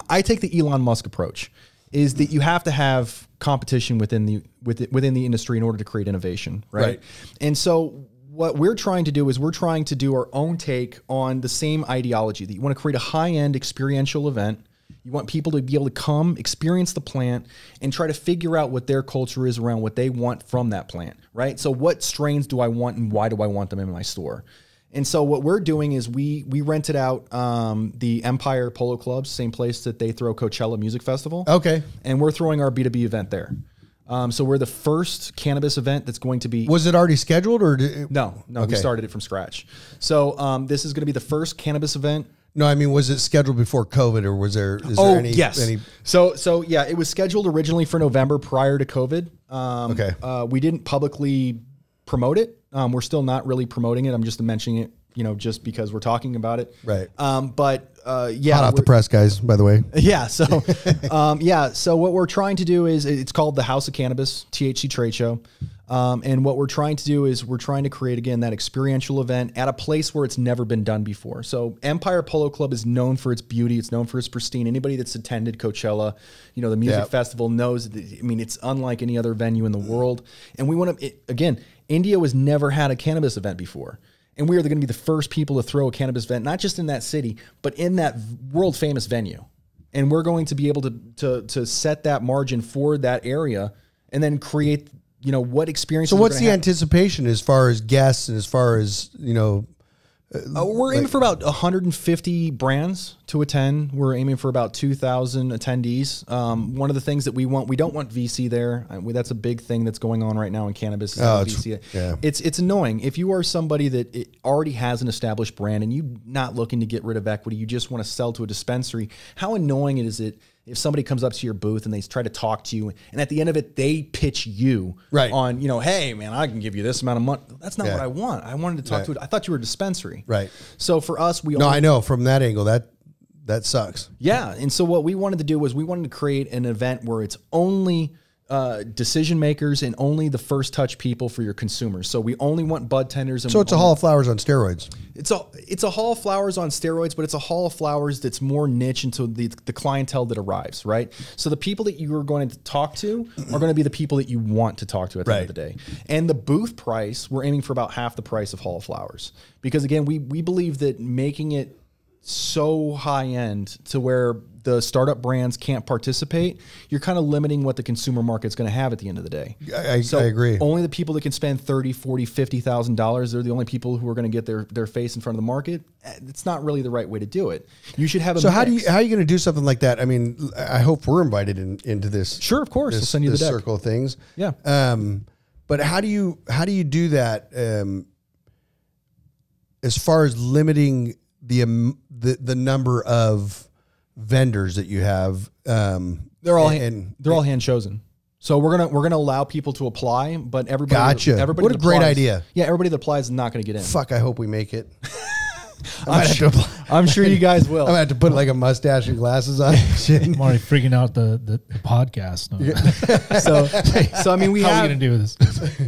I take the Elon Musk approach, is that you have to have competition within the industry in order to create innovation, right? And so what we're trying to do is we're trying to do our own take on the same ideology that you want to create a high-end experiential event. You want people to be able to come, experience the plant, and try to figure out what their culture is around what they want from that plant, right? So what strains do I want and why do I want them in my store? And so what we're doing is we rented out the Empire Polo Clubs, same place that they throw Coachella Music Festival. Okay. And we're throwing our B2B event there. So we're the first cannabis event that's going to be. Was it already scheduled or? No, Okay. we started it from scratch. So this is going to be the first cannabis event. No, I mean, was it scheduled before COVID, or was there? Is there any? Yes. Any, So yeah, it was scheduled originally for November prior to COVID. Okay. We didn't publicly promote it. We're still not really promoting it. I'm just mentioning it, just because we're talking about it. Right. Yeah. hot off the press, guys. By the way. Yeah. So, So what we're trying to do is it's called the House of Cannabis THC Trade Show. And what we're trying to do is we're trying to create, again, that experiential event at a place where it's never been done before. So Empire Polo Club is known for its beauty. It's known for its pristine. Anybody that's attended Coachella, the music festival knows that, it's unlike any other venue in the world. And we want to, again, India has never had a cannabis event before. And we are going to be the first people to throw a cannabis event, not just in that city, but in that world famous venue. And we're going to be able to set that margin for that area and then create, what experience. So what's the anticipation as far as guests and as far as, we're aiming for about 150 brands to attend. We're aiming for about 2,000 attendees. One of the things that we don't want VC there. That's a big thing that's going on right now in cannabis. Is VC. Yeah. It's annoying. If you are somebody that already has an established brand and you're not looking to get rid of equity, you just want to sell to a dispensary, how annoying is it if somebody comes up to your booth and they try to talk to you, and at the end of it, they pitch you on, hey, man, I can give you this amount of money. That's not what I want. I wanted to talk to it. I thought you were a dispensary. Right. So for us, I know from that angle, that sucks. Yeah. And so what we wanted to do was we wanted to create an event where it's only decision makers and only the first touch people for your consumers. So we only want bud tenders. And so it's a Hall of Flowers on steroids. It's a Hall of Flowers on steroids, but it's a Hall of Flowers that's more niche into the clientele that arrives, right? So the people that you are going to talk to are going to be the people that you want to talk to at the end of the day. And the booth price, we're aiming for about half the price of Hall of Flowers. Because again, we believe that making it so high end to where the startup brands can't participate, you're kind of limiting what the consumer market's going to have at the end of the day. I agree. Only the people that can spend $30,000, $40,000, $50,000, they're the only people who are going to get their face in front of the market. It's not really the right way to do it. You should have a So mix. How are you going to do something like that? I mean, I hope we're invited into this. Sure, of course. We'll send you the deck. Circle of things. Yeah. But how do you do that as far as limiting the number of vendors that you have? They're all hand chosen. So we're gonna allow people to apply, but everybody. Gotcha. Everybody. What a great idea. Yeah, everybody that applies is not going to get in. Fuck! I hope we make it. I'm sure you guys will. I'm gonna have to put like a mustache and glasses on. I'm already freaking out the podcast. No. So I mean, how are we gonna do this?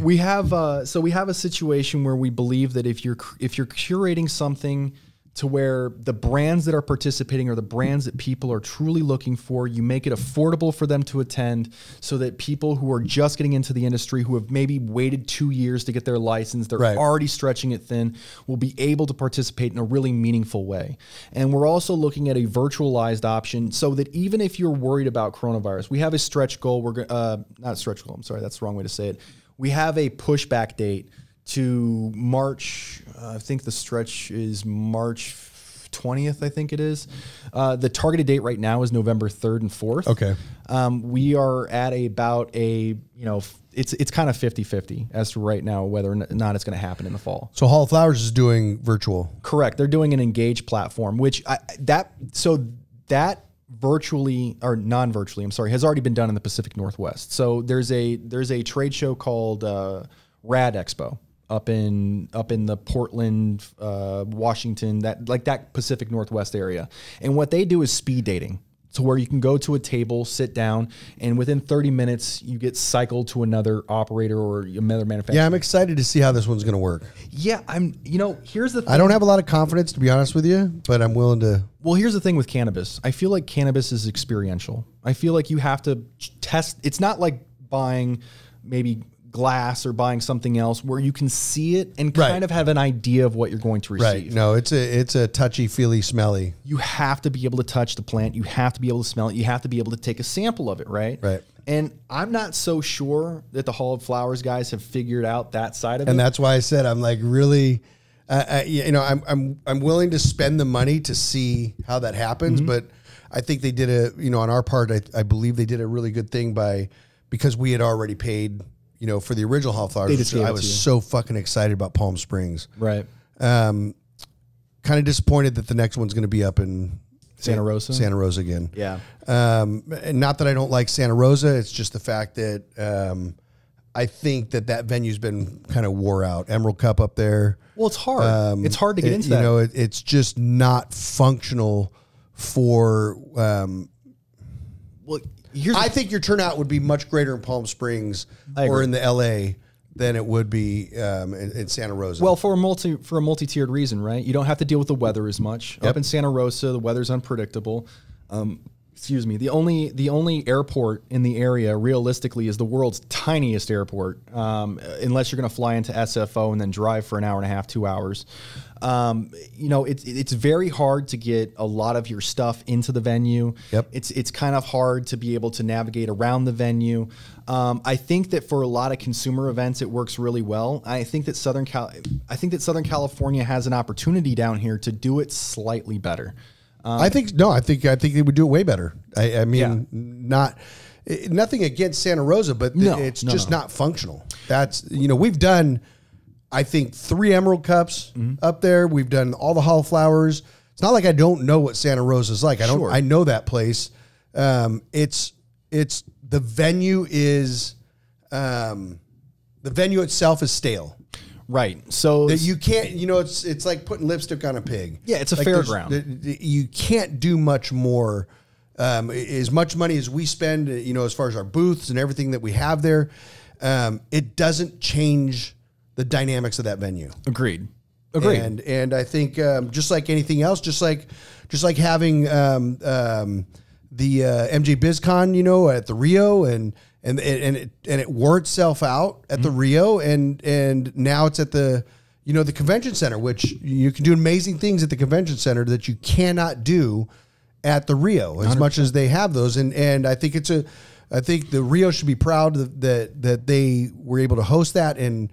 We have a situation where we believe that if you're curating something to where the brands that are participating are the brands that people are truly looking for. You make it affordable for them to attend so that people who are just getting into the industry, who have maybe waited 2 years to get their license, they're already stretching it thin, will be able to participate in a really meaningful way. And we're also looking at a virtualized option so that even if you're worried about coronavirus, we have a stretch goal. Not a stretch goal. I'm sorry. That's the wrong way to say it. We have a pushback date to March. I think the stretch is March 20th, I think it is. The targeted date right now is November 3rd and 4th. Okay. We are at about it's kind of 50-50 as to right now whether or not it's going to happen in the fall. So Hall of Flowers is doing virtual. Correct. They're doing an Engage platform, which that virtually or non-virtually, I'm sorry, has already been done in the Pacific Northwest. So there's a trade show called Rad Expo up in the Portland, Washington, that Pacific Northwest area. And what they do is speed dating. So where you can go to a table, sit down, and within 30 minutes, you get cycled to another operator or another manufacturer. Yeah, I'm excited to see how this one's going to work. Yeah, here's the thing. I don't have a lot of confidence, to be honest with you, but I'm willing to. Well, here's the thing with cannabis. I feel like cannabis is experiential. I feel like you have to test. It's not like buying maybe glass or buying something else where you can see it and kind of have an idea of what you're going to receive. Right. No, it's a touchy, feely, smelly. You have to be able to touch the plant. You have to be able to smell it. You have to be able to take a sample of it, right? Right. And I'm not so sure that the Hall of Flowers guys have figured out that side of it. And that's why I said I'm like really, I'm willing to spend the money to see how that happens. But I think they did on our part, I believe they did a really good thing by because we had already paid, you know, for the original Hellflowers. I was so fucking excited about Palm Springs. Right. Kind of disappointed that the next one's going to be up in Santa Rosa. Santa Rosa again. Yeah. And not that I don't like Santa Rosa. It's just the fact that I think that venue's been kind of wore out. Emerald Cup up there. Well, it's hard. It's hard to get into that. You know, it's just not functional for. Well, I think your turnout would be much greater in Palm Springs or in the LA than it would be in Santa Rosa. Well, for a multi-tiered reason, right? You don't have to deal with the weather as much. Up in Santa Rosa, the weather's unpredictable. Excuse me. The only airport in the area, realistically, is the world's tiniest airport, unless you're going to fly into SFO and then drive for an hour and a half, 2 hours. You know, it's very hard to get a lot of your stuff into the venue. Yep. It's kind of hard to be able to navigate around the venue. I think that for a lot of consumer events, it works really well. I think that Southern California has an opportunity down here to do it slightly better. I think they would do it way better. I mean, nothing against Santa Rosa, but it's just not functional. That's, you know, we've done, I think, 3 Emerald Cups up there. We've done all the Hellflowers. It's not like I don't know what Santa Rosa's like. I know that place. It's the venue is the venue itself is stale. Right. So that you can't, you know, it's like putting lipstick on a pig. Yeah, it's a fairground. You can't do much more. As much money as we spend, you know, as far as our booths and everything that we have there, it doesn't change the dynamics of that venue. Agreed. And I think just like anything else, just like having the MJ BizCon, you know, at the Rio and it wore itself out at the Rio and now it's at the, you know, the convention center, which you can do amazing things at the convention center that you cannot do at the Rio as 100%. Much as they have those. And I think I think the Rio should be proud that they were able to host that and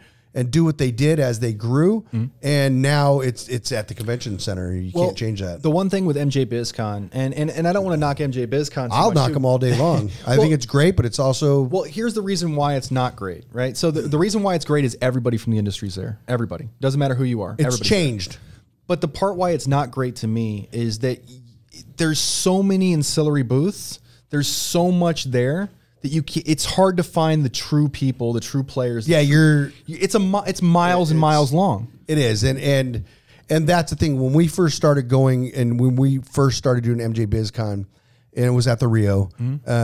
do what they did as they grew. And now it's at the convention center. You can't change that. The one thing with MJ BizCon, and I don't want to knock MJ BizCon. I'll knock them all day long. I think it's great, but it's also... Well, here's the reason why it's not great, right? So the reason why it's great is everybody from the industry's there. Everybody. Doesn't matter who you are. It's changed. There. But the part why it's not great to me is that there's so many ancillary booths. There's so much there that it's hard to find the true people, the true players. Yeah, it's miles and miles long. It is, and that's the thing. When we first started going, and when we first started doing MJ BizCon, and it was at the Rio,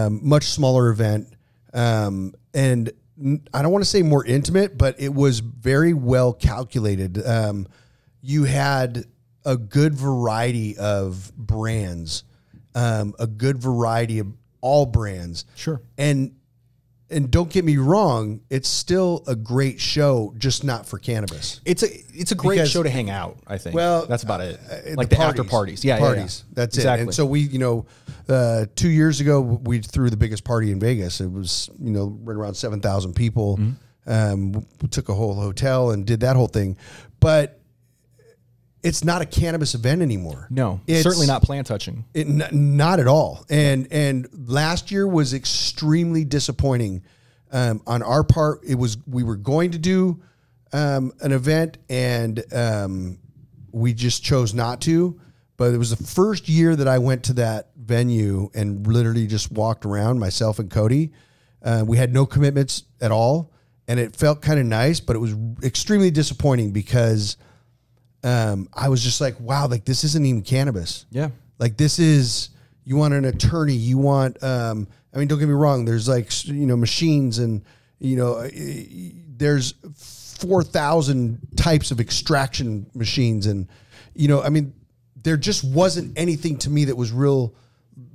much smaller event, and I don't want to say more intimate, but it was very well calculated. You had a good variety of brands, a good variety of all brands. Sure. And don't get me wrong, it's still a great show, just not for cannabis. It's a great show to hang out, I think. Well, that's about it. Like the after parties. Yeah, parties. Yeah. That's exactly. And so we, you know, 2 years ago we threw the biggest party in Vegas. It was, you know, right around 7,000 people. We took a whole hotel and did that whole thing. But it's not a cannabis event anymore. No, it's certainly not plant touching. Not at all. And last year was extremely disappointing on our part. We were going to do an event and we just chose not to. But it was the first year that I went to that venue and literally just walked around, myself and Cody. We had no commitments at all, and it felt kind of nice, but it was extremely disappointing because I was just like, wow, like this isn't even cannabis. Yeah. Like this is, you want an attorney, you want, I mean, don't get me wrong. There's like, you know, machines and, you know, there's 4,000 types of extraction machines. And, you know, I mean, there just wasn't anything to me that was real,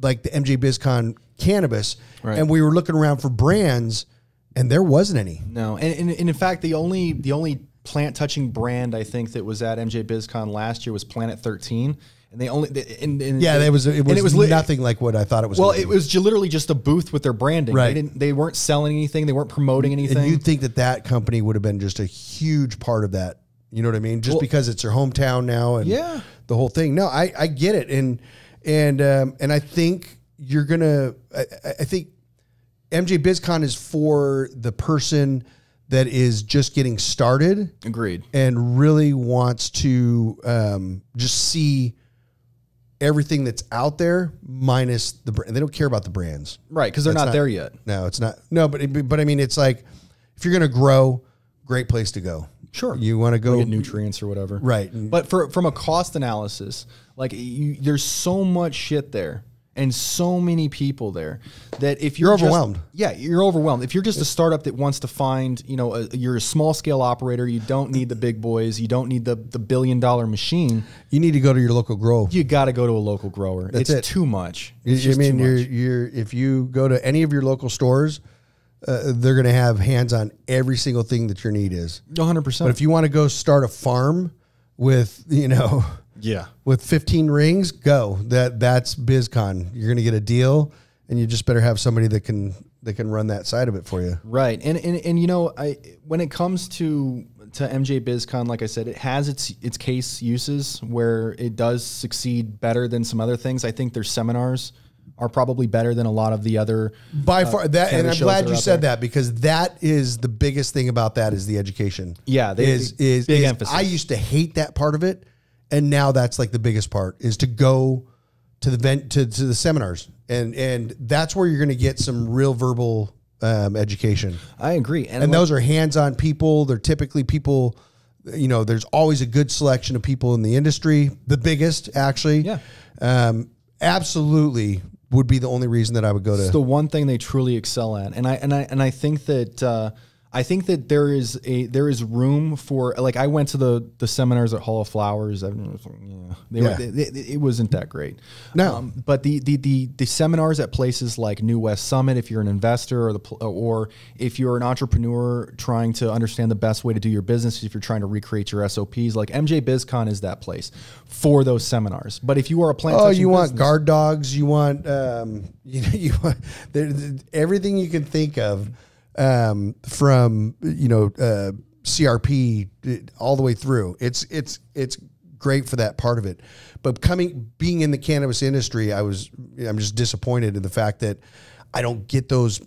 like the MJ BizCon cannabis. Right. And we were looking around for brands and there wasn't any. No. And in fact, the only plant touching brand I think that was at MJ BizCon last year was Planet 13, and they only it was nothing like what I thought it was. Well, it was literally just a booth with their branding. Right. They weren't selling anything. They weren't promoting anything. And you'd think that company would have been just a huge part of that. You know what I mean? Just because it's their hometown now and the whole thing. No, I get it, and I think you're gonna. I think MJ BizCon is for the person that is just getting started. Agreed. And really wants to just see everything that's out there minus the brand. They don't care about the brands. Right, because they're not there yet. No, it's not. No, but I mean, it's like, if you're going to grow, great place to go. Sure. You want to go get nutrients or whatever. Right. But from a cost analysis, like there's so much shit there and so many people there that if you're overwhelmed. You're overwhelmed. If you're just a startup that wants to find, you're a small scale operator, you don't need the big boys, you don't need the $1 billion machine. You need to go to your local grower. You got to go to a local grower. It's too much. It's just too much. If you go to any of your local stores, they're going to have hands on every single thing that your need is. 100%. But if you want to go start a farm with, with 15 rings, go. That's BizCon. You're going to get a deal, and you just better have somebody that can run that side of it for you. Right. And when it comes to MJ BizCon, like I said, it has its case uses where it does succeed better than some other things. I think their seminars are probably better than a lot of the other by far. And I'm glad you said there. that, because that is the biggest thing about that is the education. Yeah, is big emphasis. I used to hate that part of it, and now that's like the biggest part is to go to the seminars, and that's where you're going to get some real verbal education. I agree, and those are hands-on people. They're typically people. There's always a good selection of people in the industry. The biggest, actually. Yeah. Absolutely. Would be the only reason that I would go to. It's the one thing they truly excel at, and I think that there is room for, like, I went to the seminars at Hall of Flowers. It wasn't that great. No, but the seminars at places like New West Summit, if you're an investor or if you're an entrepreneur trying to understand the best way to do your business, if you're trying to recreate your SOPs, like MJ BizCon is that place for those seminars. But if you are a plant, you want guard dogs, you want you want everything you can think of. From CRP all the way through, it's great for that part of it. But being in the cannabis industry, I'm just disappointed in the fact that I don't get those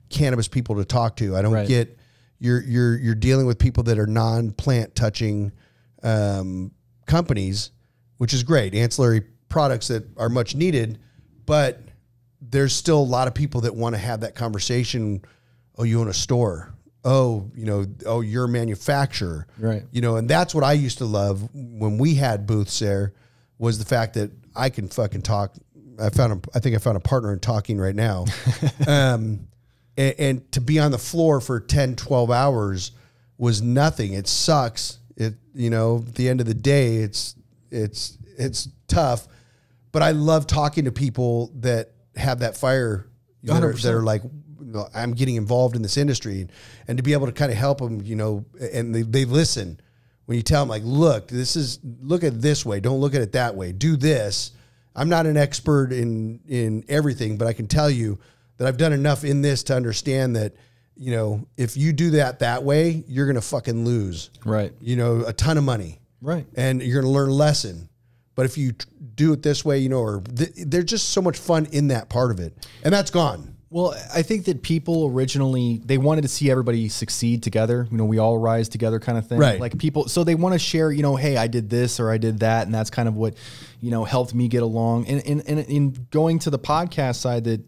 cannabis people to talk to. I don't get you're dealing with people that are non-plant touching companies, which is great, ancillary products that are much needed, but there's still a lot of people that want to have that conversation. Oh, you own a store. Oh, you're a manufacturer. Right. And that's what I used to love when we had booths there, was the fact that I can fucking talk. I think I found a partner in talking right now. And to be on the floor for 10, 12 hours was nothing. It sucks. At the end of the day, it's tough, but I love talking to people that have that fire, that are like, I'm getting involved in this industry, and to be able to kind of help them, and they listen when you tell them, like, look at it this way. Don't look at it that way. Do this. I'm not an expert in everything, but I can tell you that I've done enough in this to understand that, if you do that way, you're going to fucking lose, right? A ton of money, right? And you're going to learn a lesson. But if you do it this way, there's just so much fun in that part of it, and that's gone. Well, I think that people originally, they wanted to see everybody succeed together. We all rise together kind of thing. Right. Like people, so they want to share, hey, I did this or I did that. And that's kind of what, helped me get along. And in going to the podcast side, that,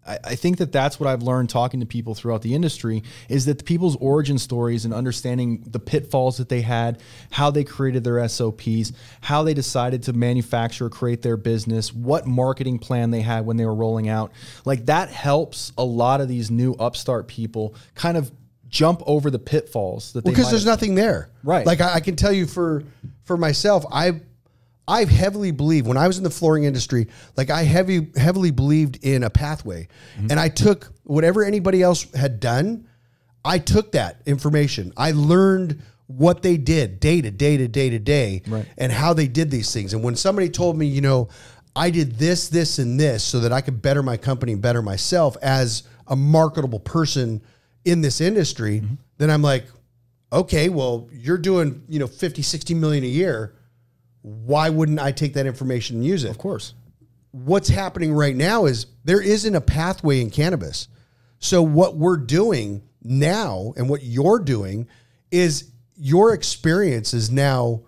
I think that that's what I've learned talking to people throughout the industry, is that the people's origin stories and understanding the pitfalls that they had, how they created their SOPs, how they decided to manufacture, create their business, what marketing plan they had when they were rolling out. Like, that helps a lot of these new upstart people kind of jump over the pitfalls that because there's nothing there. Right. Like, I can tell you for myself, I've heavily believed, when I was in the flooring industry, like, I heavily believed in a pathway. And I took whatever anybody else had done, I took that information. I learned what they did day to day, right, and how they did these things. And when somebody told me, I did this, and this so that I could better my company and better myself as a marketable person in this industry, then I'm like, okay, well, you're doing, 50, 60 million a year. Why wouldn't I take that information and use it? Of course. What's happening right now is there isn't a pathway in cannabis. So what we're doing now and what you're doing is your experience is now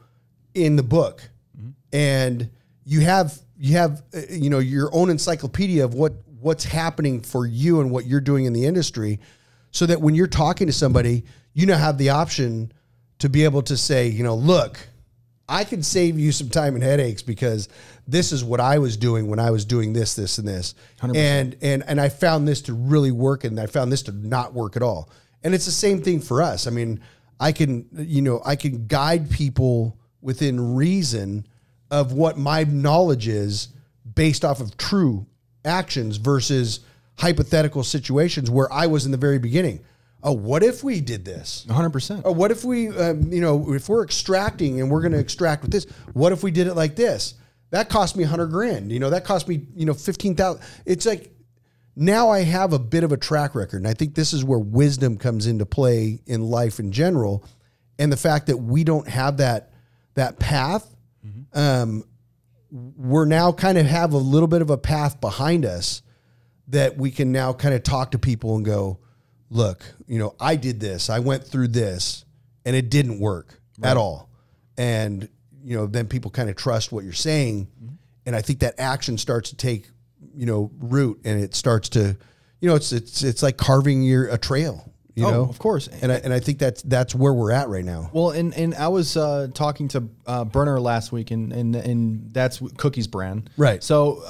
in the book, and you have your own encyclopedia of what's happening for you and what you're doing in the industry, so that when you're talking to somebody, have the option to be able to say, look, I can save you some time and headaches because this is what I was doing when I was doing this, this, and this. 100%. And I found this to really work, and I found this to not work at all. And it's the same thing for us. I mean, I can guide people within reason of what my knowledge is based off of true actions versus hypothetical situations where I was in the very beginning. Oh, what if we did this? 100%. Or what if we, if we're extracting and we're going to extract with this, what if we did it like this? That cost me $100,000. That cost me, 15,000. It's like, now I have a bit of a track record. And I think this is where wisdom comes into play in life in general. And the fact that we don't have that path, we're now kind of have a little bit of a path behind us that we can now kind of talk to people and go, look, I did this, I went through this, and it didn't work at all. And, then people kind of trust what you're saying. And I think that action starts to take, root, and it starts to, it's like carving a trail. Of course. And I think that's where we're at right now. Well, and I was talking to Burner last week, and that's Cookie's brand. Right. So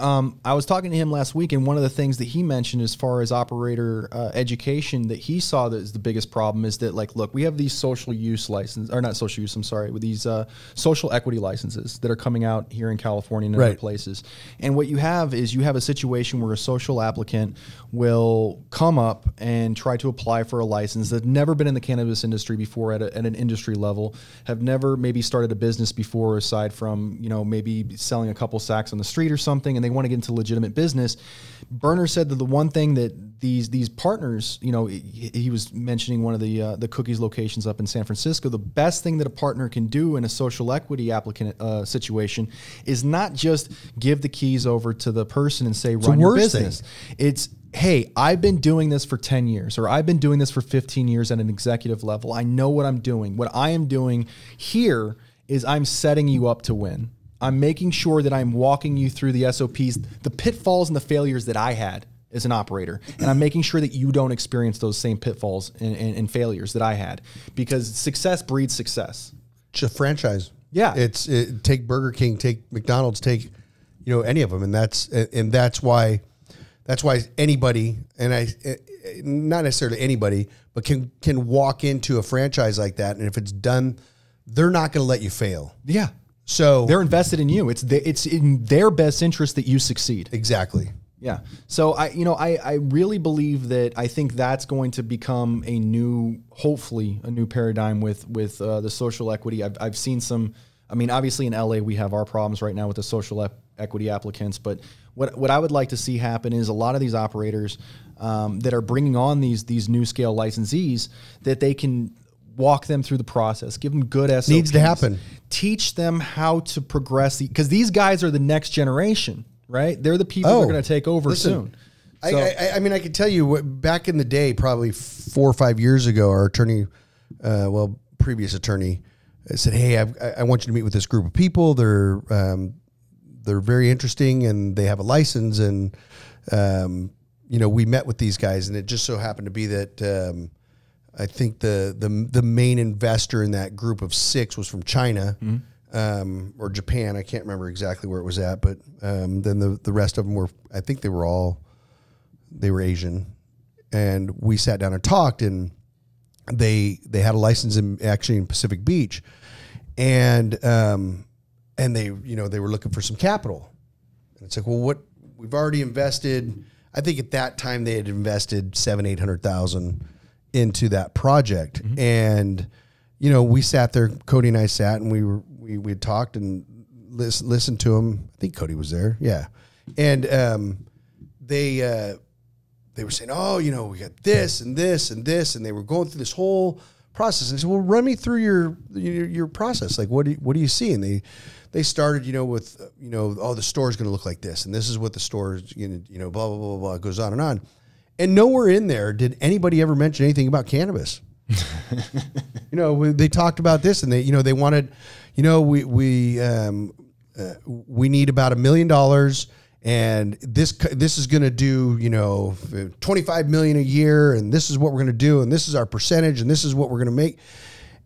I was talking to him last week, and one of the things that he mentioned as far as operator education that he saw that is the biggest problem is that, like, look, we have these social use license, or not social use, I'm sorry, with these social equity licenses that are coming out here in California and other places. And what you have is a situation where a social applicant will come up and try to apply for a license that have never been in the cannabis industry before at an industry level, have never maybe started a business before aside from, maybe selling a couple sacks on the street or something, and they want to get into legitimate business. Burner said that the one thing that these partners, he was mentioning one of the Cookies locations up in San Francisco, the best thing that a partner can do in a social equity applicant situation is not just give the keys over to the person and say, run your business. It's, hey, I've been doing this for 10 years, or I've been doing this for 15 years at an executive level. I know what I'm doing. What I am doing here is I'm setting you up to win. I'm making sure that I'm walking you through the SOPs, the pitfalls and the failures that I had as an operator. And I'm making sure that you don't experience those same pitfalls and failures that I had, because success breeds success. It's a franchise. Yeah. Take Burger King, take McDonald's, take, any of them. And that's why anybody, and not necessarily anybody, but can walk into a franchise like that. And if it's done, they're not going to let you fail. Yeah. So they're invested in you. It's in their best interest that you succeed. Exactly. Yeah. So I really believe that, I think that's going to become hopefully a new paradigm with the social equity. I've seen some, obviously in LA we have our problems right now with the social equity applicants, but what I would like to see happen is a lot of these operators that are bringing on these new scale licensees, that they can walk them through the process, give them good SOPs. Needs to happen. Teach them how to progress, because these guys are the next generation, right? They're the people that are going to take over soon. So, I can tell you, back in the day, probably 4 or 5 years ago, our attorney, previous attorney, said, "Hey, I want you to meet with this group of people. They're very interesting, and they have a license." And we met with these guys, and it just so happened to be that I think the main investor in that group of 6 was from China, or Japan. I can't remember exactly where it was at, but then the rest of them were, I think they were Asian. And we sat down and talked, and they had a license in Pacific Beach, and they were looking for some capital. And it's like, well, we've already invested. I think at that time they had invested $700,000-800,000 into that project. And we sat there, Cody and I sat, and we had talked and listened to him. I think Cody was there. Yeah. And they were saying, oh, we got this and this and this, and they were going through this whole process. And I said, well, run me through your process. Like, what do you see? And they started, with, oh, the store's going to look like this, and this is what the store is going to, blah, blah, blah, blah, blah, it goes on. And nowhere in there did anybody ever mention anything about cannabis. They talked about this, and they wanted, we need about $1 million, and this is going to do, $25 million a year, and this is what we're going to do, and this is our percentage, and this is what we're going to make.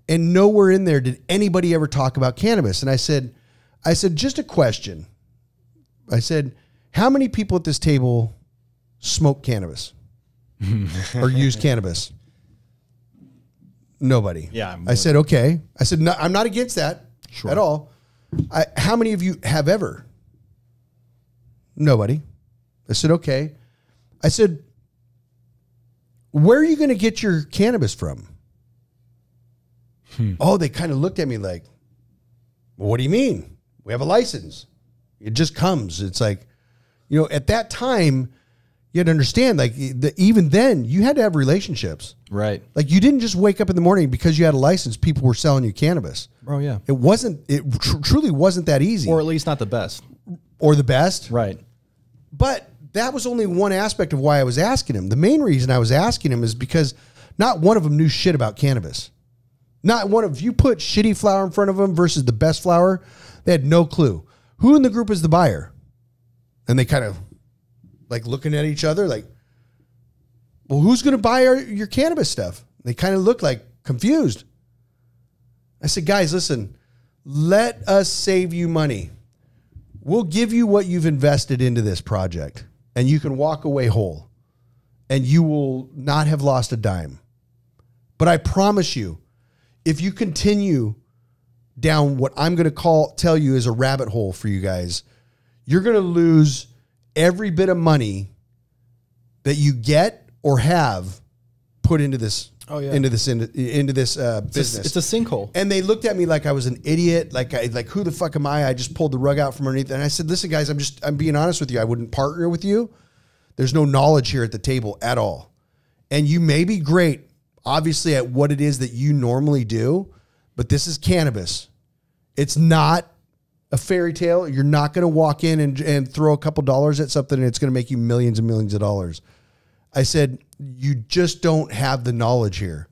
And nowhere in there did anybody ever talk about cannabis. And I said, just a question. I said, how many people at this table smoke cannabis or use cannabis? Nobody. Yeah. I said, okay. I said, no, I'm not against that at all. How many of you have ever? Nobody. I said, okay. I said, where are you going to get your cannabis from? Oh, they kind of looked at me like, well, what do you mean? We have a license. It just comes. It's like, at that time, you had to understand, like, even then, you had to have relationships. Right. Like, you didn't just wake up in the morning because you had a license, people were selling you cannabis. Oh, yeah. It truly wasn't that easy. Or at least not the best. Or the best. Right. But that was only one aspect of why I was asking him. The main reason I was asking him is because not one of them knew shit about cannabis. Not one of you put shitty flower in front of them versus the best flower. They had no clue. Who in the group is the buyer? And they kind of like looking at each other like, well, who's going to buy your cannabis stuff? They kind of looked like confused. I said, guys, listen, let us save you money. We'll give you what you've invested into this project, and you can walk away whole, and you will not have lost a dime. But I promise you, if you continue down what I'm going to tell you is a rabbit hole for you guys, you're going to lose every bit of money that you get or have put into this. Oh, yeah. Into this business. It's a sinkhole. And they looked at me like I was an idiot. Like who the fuck am I? I just pulled the rug out from underneath. And I said, listen, guys, I'm being honest with you. I wouldn't partner with you. There's no knowledge here at the table at all. And you may be great, obviously, at what it is that you normally do, but this is cannabis. It's not a fairy tale. You're not going to walk in and throw a couple dollars at something and it's going to make you millions and millions of dollars. I said, you just don't have the knowledge here.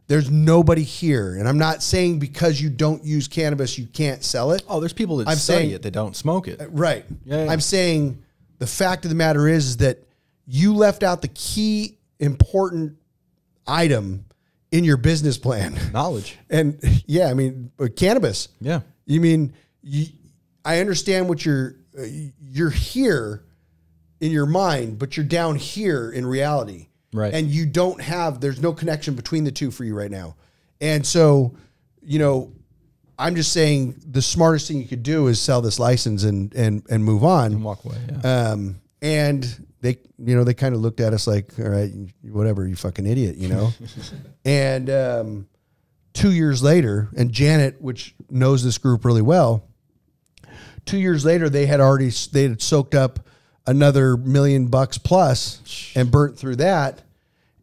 There's nobody here. And I'm not saying because you don't use cannabis, you can't sell it. Oh, there's people that study it. They don't smoke it. Right. Yeah. I'm saying the fact of the matter is that you left out the key important item in your business plan. Knowledge. And yeah, I mean, cannabis. Yeah. You mean, I understand what you're here in your mind, but you're down here in reality. Right. And you don't there's no connection between the two for you right now. And so, I'm just saying the smartest thing you could do is sell this license and move on. And walk away. Yeah. And they kind of looked at us like, all right, whatever, you fucking idiot, And 2 years later, and Janet, which knows this group really well, 2 years later, they had soaked up another $1 million plus and burnt through that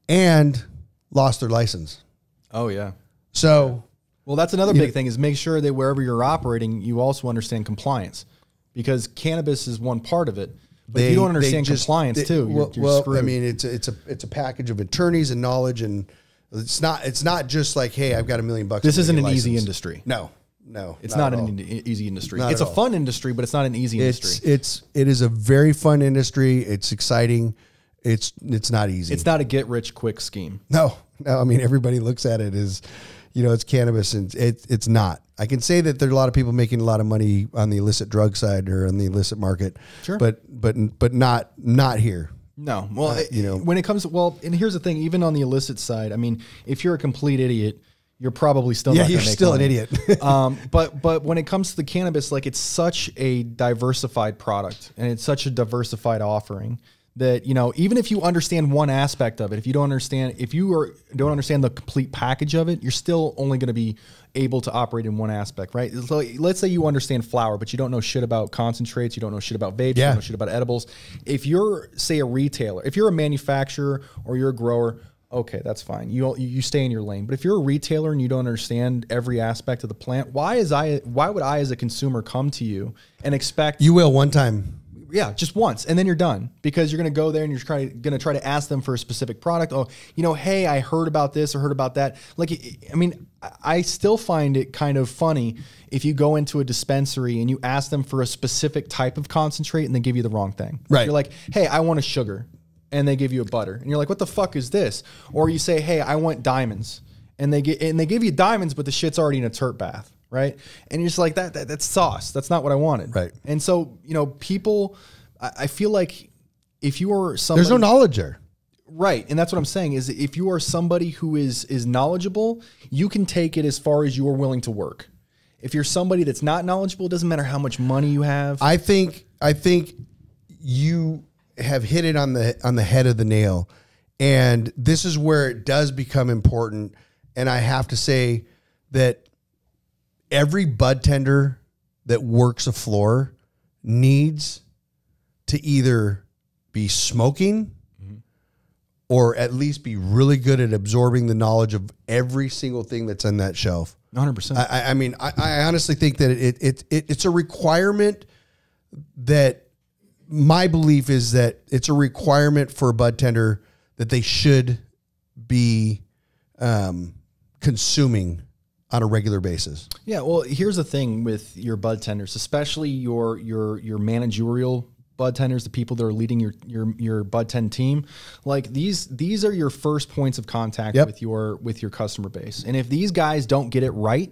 and lost their license. Oh, yeah. So, well, that's another big thing is make sure that wherever you're operating, you also understand compliance, because cannabis is one part of it. But if you don't understand compliance too, you're screwed. I mean, it's a package of attorneys and knowledge, and it's not just like, hey, I've got $1 million. This isn't an easy industry. No, it's not an easy industry. It's a fun industry, but it's not an easy industry. It is a very fun industry. It's exciting. It's not easy. It's not a get rich quick scheme. No. I mean, everybody looks at it as, it's cannabis, and it's not. I can say that there's a lot of people making a lot of money on the illicit drug side or on the illicit market. Sure. But not here. No. Well, when it comes to, and here's the thing, even on the illicit side, I mean, if you're a complete idiot, you're probably still not going to make still money. An idiot. But when it comes to the cannabis, like, it's such a diversified product and it's such a diversified offering that, even if you understand one aspect of it, if you don't understand the complete package of it, you're still only going to be able to operate in one aspect, right? So let's say you understand flower, but you don't know shit about concentrates, you don't know shit about vapes, you don't know shit about edibles. If you're, say, a retailer, if you're a manufacturer or you're a grower, okay, that's fine. You stay in your lane. But if you're a retailer and you don't understand every aspect of the plant, why would I as a consumer come to you and expect... You will one time. Yeah, just once, and then you're done, because you're going to go there and you're going to try to ask them for a specific product. Oh, hey, I heard about this or heard about that. Like, I mean, I still find it kind of funny if you go into a dispensary and you ask them for a specific type of concentrate and they give you the wrong thing. Right. You're like, hey, I want a sugar, and they give you a butter, and you're like, what the fuck is this? Or you say, hey, I want diamonds, and they give you diamonds, but the shit's already in a turp bath. Right. And you're just like, that's sauce. That's not what I wanted. Right. And so, people, I feel like if you are somebody, there's no knowledge there. Right. And that's what I'm saying is, if you are somebody who is knowledgeable, you can take it as far as you are willing to work. If you're somebody that's not knowledgeable, it doesn't matter how much money you have. I think you have hit it on the head of the nail. And this is where it does become important. And I have to say that every bud tender that works a floor needs to either be smoking or at least be really good at absorbing the knowledge of every single thing that's on that shelf. 100%. I mean, I honestly think that it's a requirement. That my belief is that it's a requirement for a bud tender that they should be consuming on a regular basis. Yeah, well, here's the thing with your bud tenders, especially your managerial bud tenders, the people that are leading your bud tend team. Like, these are your first points of contact with your customer base. And if these guys don't get it right,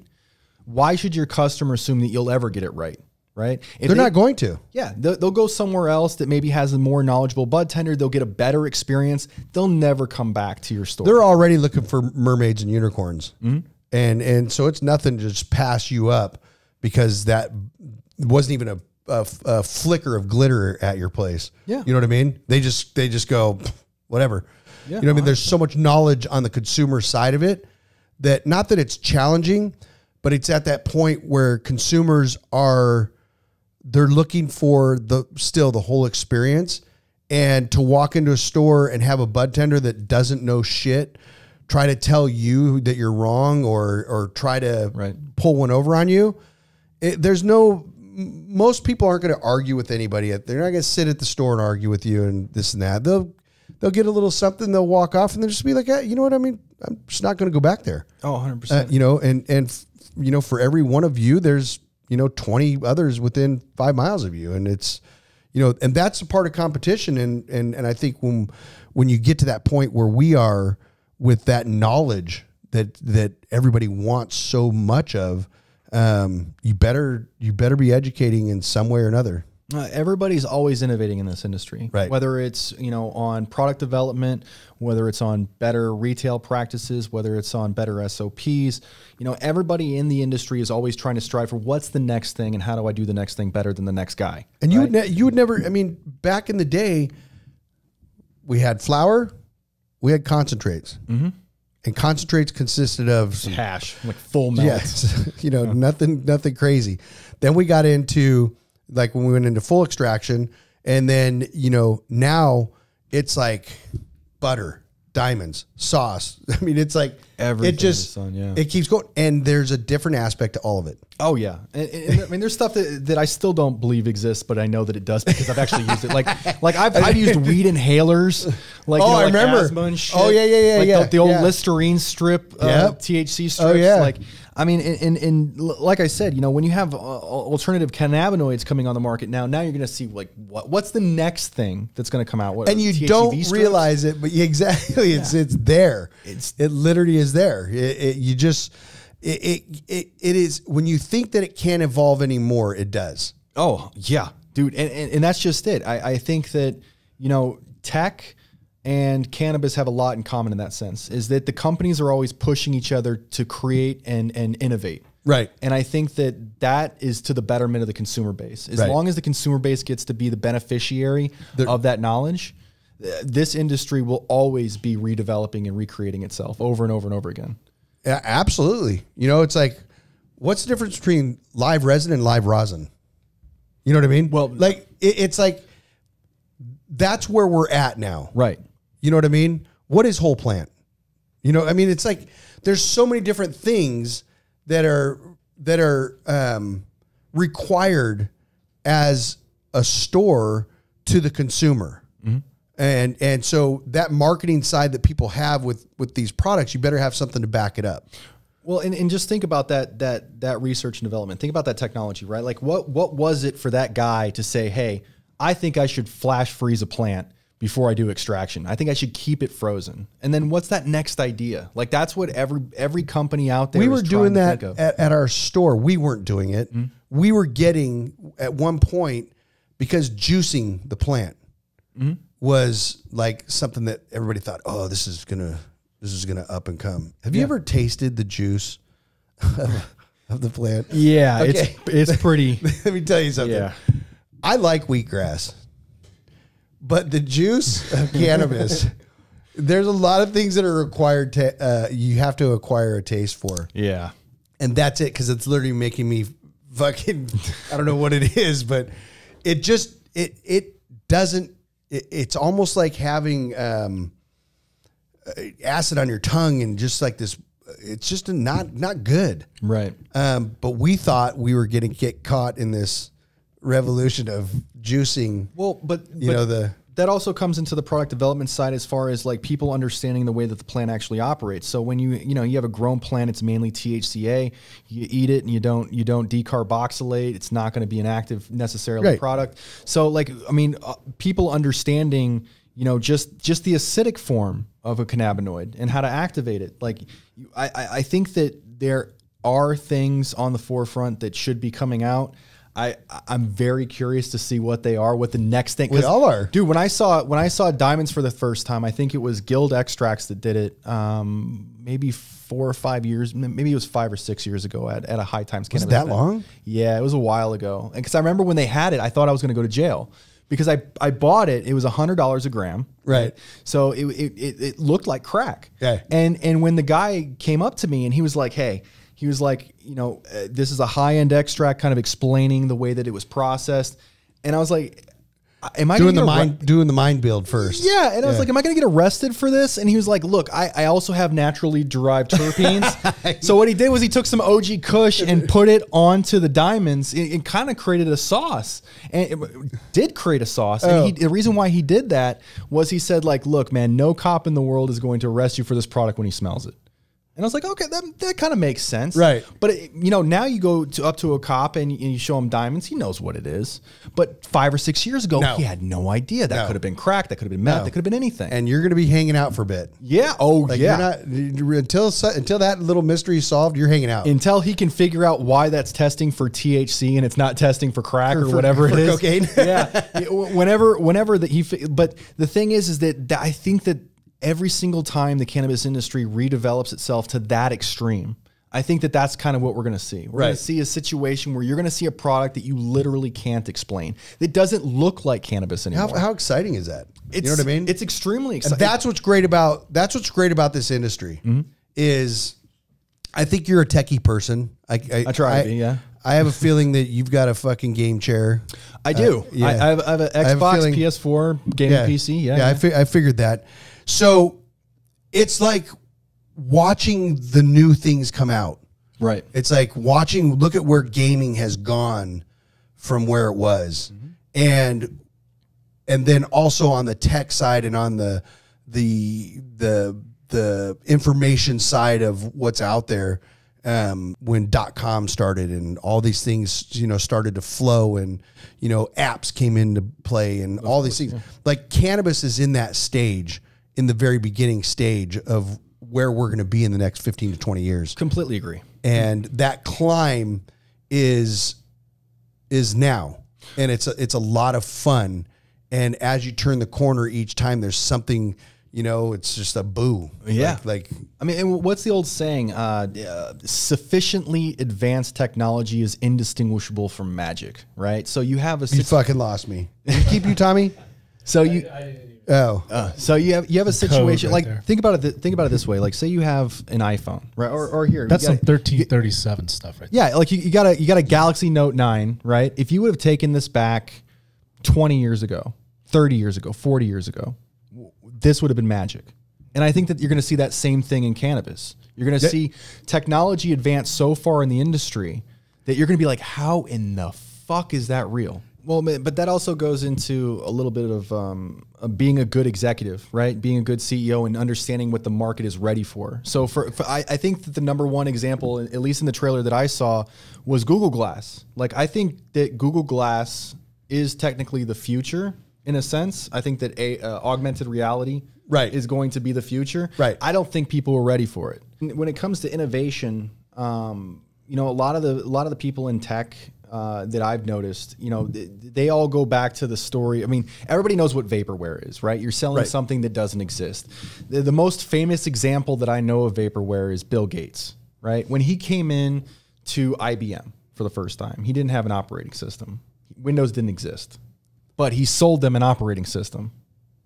why should your customer assume that you'll ever get it right? Right? If they're not going to. Yeah, they'll go somewhere else that maybe has a more knowledgeable bud tender. They'll get a better experience. They'll never come back to your store. They're already looking for mermaids and unicorns. Mm-hmm. And so it's nothing to just pass you up because that wasn't even a flicker of glitter at your place. Yeah. You know what I mean? They just go, whatever. Yeah, you know what I mean? There's so much knowledge on the consumer side of it that, not that it's challenging, but it's at that point where consumers they're looking for the whole experience. And to walk into a store and have a bud tender that doesn't know shit try to tell you that you're wrong or try to pull one over on you. Most people aren't going to argue with anybody. They're not going to sit at the store and argue with you and this and that. They'll get a little something, they'll walk off and they'll just be like, you know what I mean? I'm just not going to go back there. Oh, 100%. And for every one of you, there's, 20 others within 5 miles of you. And it's, and that's a part of competition. And I think when you get to that point where we are with that knowledge that everybody wants so much of, you better be educating in some way or another. Everybody's always innovating in this industry, right? Whether it's, on product development, whether it's on better retail practices, whether it's on better SOPs, everybody in the industry is always trying to strive for what's the next thing and how do I do the next thing better than the next guy. And you would never, I mean, back in the day, we had flour, we had concentrates. Mm-hmm. And concentrates consisted of hash, like full melt. Yes, nothing crazy. Then we got into, like, when we went into full extraction, and then now it's like butter, diamonds, sauce. I mean, it's like everything. It keeps going, and there's a different aspect to all of it. Oh yeah, and I mean, there's stuff that I still don't believe exists, but I know that it does because I've actually used it. Like I've used weed inhalers. Like, I like remember. asthma and shit. Oh yeah. Like the old Listerine strip, THC strips. Oh yeah. Like, I mean, and like I said, when you have alternative cannabinoids coming on the market now you're going to see, like, what's the next thing that's going to come out? And you THCV don't strips? Realize it, but exactly, it's there. It literally is there. It is, when you think that it can't evolve anymore, it does. Oh yeah, dude. And that's just it. I think that, tech and cannabis have a lot in common in that sense, is that the companies are always pushing each other to create and innovate. Right. And I think that is to the betterment of the consumer base. As long as the consumer base gets to be the beneficiary of that knowledge, this industry will always be redeveloping and recreating itself over and over and over again. Yeah, absolutely. It's like, what's the difference between live resin and live rosin? You know what I mean? Well, like, it's like, that's where we're at now. Right. You know what I mean? What is whole plant? I mean, it's like, there's so many different things that are required as a store to the consumer. And so that marketing side that people have with these products, you better have something to back it up. Well, and just think about that research and development. Think about that technology, right? Like what was it for that guy to say, hey, I think I should flash freeze a plant before I do extraction. I think I should keep it frozen. And then what's that next idea? Like that's what every company out there. We were doing that at our store. We weren't doing it. We were getting at one point, because juicing the plant was like something that everybody thought, oh, this is gonna up and come. Have you ever tasted the juice of the plant? Yeah, okay. It's pretty. Let me tell you something. Yeah. I like wheatgrass, but the juice of cannabis, there's a lot of things that are required to you have to acquire a taste for. Yeah, and that's it, because it's literally making me fucking. I don't know what it is, but it just it doesn't. It's almost like having acid on your tongue and just like this. It's just not good, right? But we thought we were going to get caught in this revolution of juicing. Well, but that also comes into the product development side as far as like people understanding the way that the plant actually operates. So when you have a grown plant, it's mainly THCA. You eat it and you don't decarboxylate. It's not going to be an active necessarily product. So like, I mean, people understanding, just the acidic form of a cannabinoid and how to activate it. Like I think that there are things on the forefront that should be coming out. I'm very curious to see what they are, what the next thing. We all are, dude. When I saw diamonds for the first time, I think it was Guild Extracts that did it. Maybe 4 or 5 years, maybe it was 5 or 6 years ago at a High Times Cannabis. Was it that long? Yeah, it was a while ago. And because I remember when they had it, I thought I was going to go to jail because I bought it. It was $100 a gram. Right. So it looked like crack. Yeah. And when the guy came up to me and he was like, hey. He was like, this is a high-end extract, kind of explaining the way that it was processed. And I was like, am I doing the mind build first? Yeah. And I was like, am I going to get arrested for this? And he was like, look, I also have naturally derived terpenes. So what he did was he took some OG Kush and put it onto the diamonds. It kind of created a sauce, and it did create a sauce. And the reason why he did that was he said, like, look, man, no cop in the world is going to arrest you for this product when he smells it. And I was like, okay, that kind of makes sense. Right. But, now you go up to a cop and you show him diamonds. He knows what it is. But 5 or 6 years ago, he had no idea. That could have been crack. That could have been meth. That could have been anything. And you're going to be hanging out for a bit. Yeah. Oh, like yeah. Until that little mystery is solved, you're hanging out. Until he can figure out why that's testing for THC and it's not testing for crack or whatever it is. Cocaine. Yeah. Whenever that he, but the thing is that I think that every single time the cannabis industry redevelops itself to that extreme, I think that that's kind of what we're going to see. We're going to see a situation where you're going to see a product that you literally can't explain. That doesn't look like cannabis anymore. How exciting is that? You know what I mean? It's extremely exciting. And that's what's great about this industry is I think you're a techie person. I try to be, yeah. I have a feeling that you've got a fucking game chair. I do. I have an Xbox, PS4, gaming PC. Yeah. I figured that. So it's like watching the new things come out. Right. It's like look at where gaming has gone from where it was. And then also on the tech side and on the information side of what's out there. When .com started and all these things, started to flow and, apps came into play and all these things. Like cannabis is in that stage, in the very beginning stage of where we're going to be in the next 15 to 20 years. Completely agree. And that climb is now, and it's a lot of fun. And as you turn the corner each time, there's something, it's just a boo. Yeah. Like I mean, and what's the old saying? Sufficiently advanced technology is indistinguishable from magic, right? So you have you fucking lost me. Did it keep you, Tommy? So you. So you have a situation like think about it this way. Like say you have an iPhone, right? Or here that's some 1337 stuff, right? Yeah, like you got a Galaxy Note 9, right? If you would have taken this back 20 years ago, 30 years ago, 40 years ago, this would have been magic. And I think that you're going to see that same thing in cannabis. You're going to see technology advance so far in the industry that you're going to be like, how in the fuck is that real? Well, but that also goes into a little bit of being a good executive, right? Being a good CEO and understanding what the market is ready for. So I think that the number one example, at least in the trailer that I saw, was Google Glass. Like, I think that Google Glass is technically the future in a sense. I think that augmented reality is going to be the future. Right. I don't think people are ready for it. When it comes to innovation, you know, a lot of the people in tech that I've noticed, you know, they all go back to the story. I mean, everybody knows what vaporware is, right? You're selling something that doesn't exist. The most famous example that I know of vaporware is Bill Gates, right? When he came in to IBM for the first time, he didn't have an operating system. Windows didn't exist, but he sold them an operating system.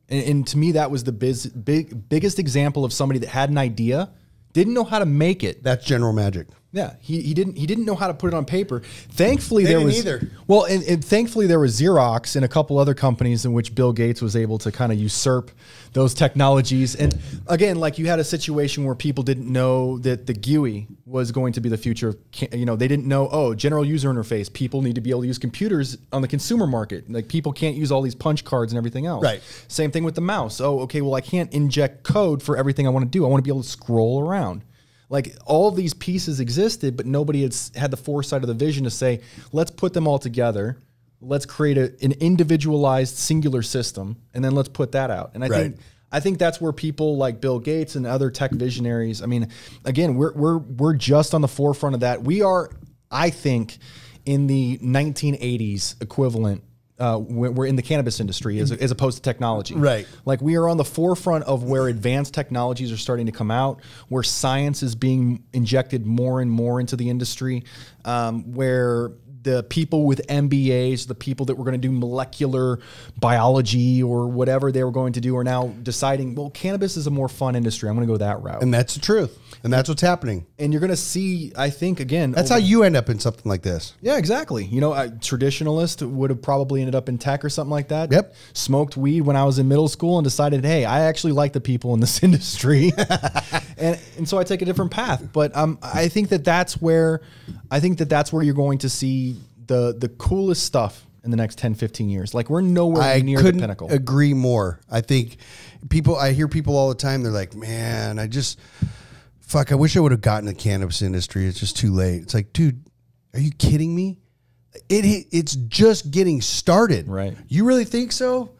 And to me, that was the biggest example of somebody that had an idea, didn't know how to make it. That's general magic. Yeah, he didn't know how to put it on paper. Thankfully, They there didn't was either. Well, and thankfully there was Xerox and a couple other companies in which Bill Gates was able to kind of usurp those technologies. And again, like, you had a situation where people didn't know that the GUI was going to be the future of, you know, they didn't know, oh, general user interface. People need to be able to use computers on the consumer market. Like, people can't use all these punch cards and everything else. Right. Same thing with the mouse. Oh, okay, well, I can't inject code for everything I want to do. I want to be able to scroll around. Like, all of these pieces existed, but nobody had the foresight of the vision to say, let's put them all together. Let's create an individualized singular system, and then let's put that out. And I think that's where people like Bill Gates and other tech visionaries, I mean, again, we're just on the forefront of that. We are, I think, in the 1980s equivalent. We're in the cannabis industry as opposed to technology. Right. Like, we are on the forefront of where advanced technologies are starting to come out, where science is being injected more and more into the industry, where the people with MBAs, the people that were going to do molecular biology or whatever they were going to do, are now deciding, well, cannabis is a more fun industry. I'm going to go that route. And that's the truth. And that's what's happening. And you're going to see, I think, again, that's how you end up in something like this. Yeah, exactly. You know, a traditionalist would have probably ended up in tech or something like that. Yep. Smoked weed when I was in middle school and decided, hey, I actually like the people in this industry. and so I take a different path. But I think that's where you're going to see the coolest stuff in the next 10, 15 years. Like, we're nowhere near the pinnacle. I couldn't agree more. I think I hear people all the time, they're like, man, I wish I would have gotten the cannabis industry. It's just too late. It's like, dude, are you kidding me? It's just getting started. Right. You really think so?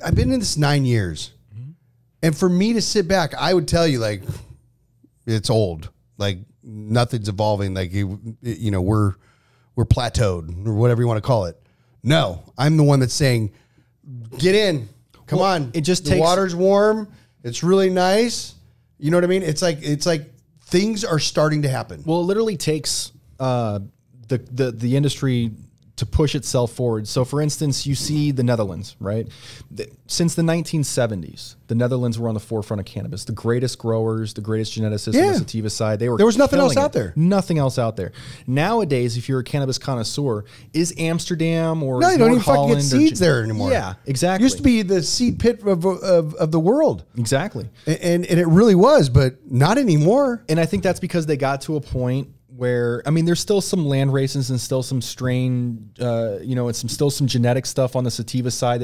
I've been in this 9 years. Mm-hmm. And for me to sit back, I would tell you, like, it's old. Like, nothing's evolving. Like, you know, we're plateaued, or whatever you want to call it. No, I'm the one that's saying, get in. Come on. It just the takes, water's warm. It's really nice. You know what I mean? It's like things are starting to happen. Well, it literally takes the industry to push itself forward. So, for instance, you see the Netherlands, right? Since the 1970s, the Netherlands were on the forefront of cannabis. The greatest growers, the greatest geneticists on the sativa side. There was nothing else out there. Nothing else out there. Nowadays, if you're a cannabis connoisseur, is Amsterdam or no, you don't even Holland fucking get seeds there anymore. Yeah, exactly. It used to be the seed pit of the world. Exactly. And it really was, but not anymore. And I think that's because they got to a point where, I mean, there's still some land races and still some strain, you know, and still some genetic stuff on the sativa side.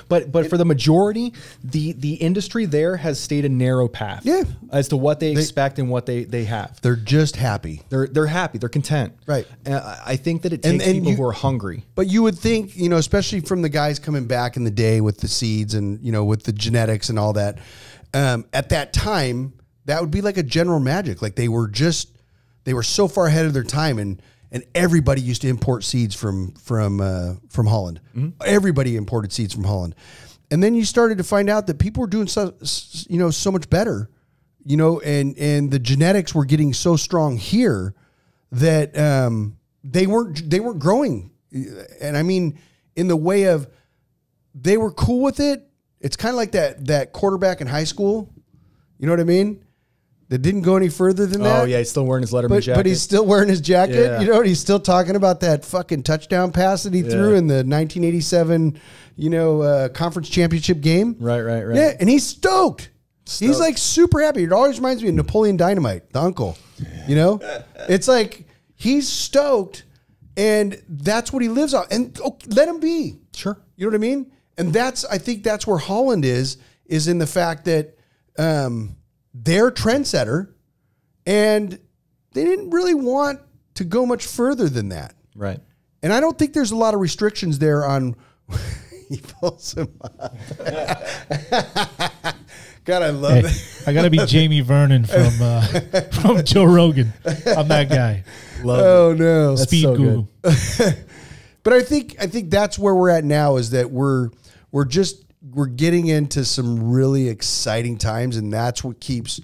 But for the majority, the industry there has stayed a narrow path as to what they expect and what they have. They're just happy. They're happy. They're content. Right. I think that it takes people who are hungry. But you would think, you know, especially from the guys coming back in the day with the seeds and, you know, with the genetics and all that, at that time, that would be like a general magic. Like, they were so far ahead of their time, and everybody used to import seeds from Holland. Mm-hmm. Everybody imported seeds from Holland, and then you started to find out that people were doing so much better, you know, and the genetics were getting so strong here that they weren't growing, and I mean, in the way of they were cool with it. It's kind of like that quarterback in high school, you know what I mean? That didn't go any further than that. Oh, yeah, he's still wearing his Letterman jacket. But he's still wearing his jacket. Yeah. You know, and he's still talking about that fucking touchdown pass that he threw in the 1987, you know, conference championship game. Right. Yeah, and he's stoked. He's like super happy. It always reminds me of Napoleon Dynamite, the uncle. You know? It's like he's stoked, And that's what he lives on. And let him be. Sure. You know what I mean? And I think that's where Holland is in the fact that they're trendsetter and they didn't really want to go much further than that. Right. And I don't think there's a lot of restrictions there on he pulls him up. God, I love it. I got to be Jamie Vernon from Joe Rogan. I'm that guy. Love it. No. Speed so Google. But I think that's where we're at now, is that we're getting into some really exciting times, and that's what keeps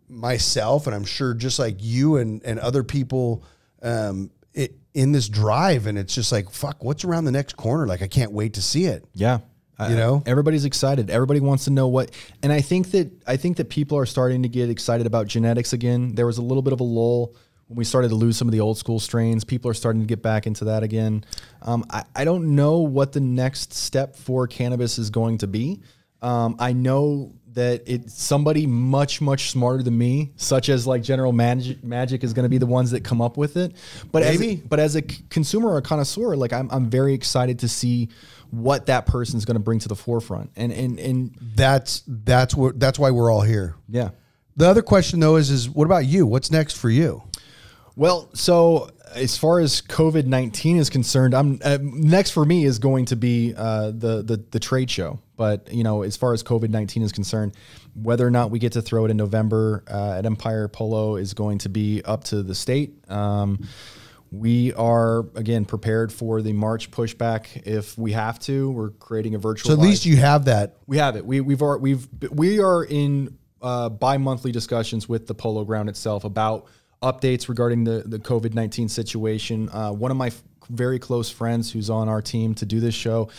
myself, and I'm sure just like you and other people in this drive. And it's just like, fuck, what's around the next corner? Like, I can't wait to see it. Yeah. Everybody's excited. Everybody wants to know what, and I think that people are starting to get excited about genetics again. There was a little bit of a lull when we started to lose some of the old school strains. People are starting to get back into that again. I don't know what the next step for cannabis is going to be. I know that it's somebody much, much smarter than me, such as like General Magic is going to be the ones that come up with it. But as a consumer or a connoisseur, like I'm very excited to see what that person's going to bring to the forefront. And that's why we're all here. Yeah. The other question though is what about you? What's next for you? Well, so as far as COVID-19 is concerned, next for me is going to be the trade show. But as far as COVID-19 is concerned, whether or not we get to throw it in November at Empire Polo is going to be up to the state. We are again prepared for the March pushback if we have to. We're creating a virtual. So at least you have that. We have it. We are in bi-monthly discussions with the Polo Ground itself about updates regarding the COVID-19 situation. One of my very close friends who's on our team to do this show,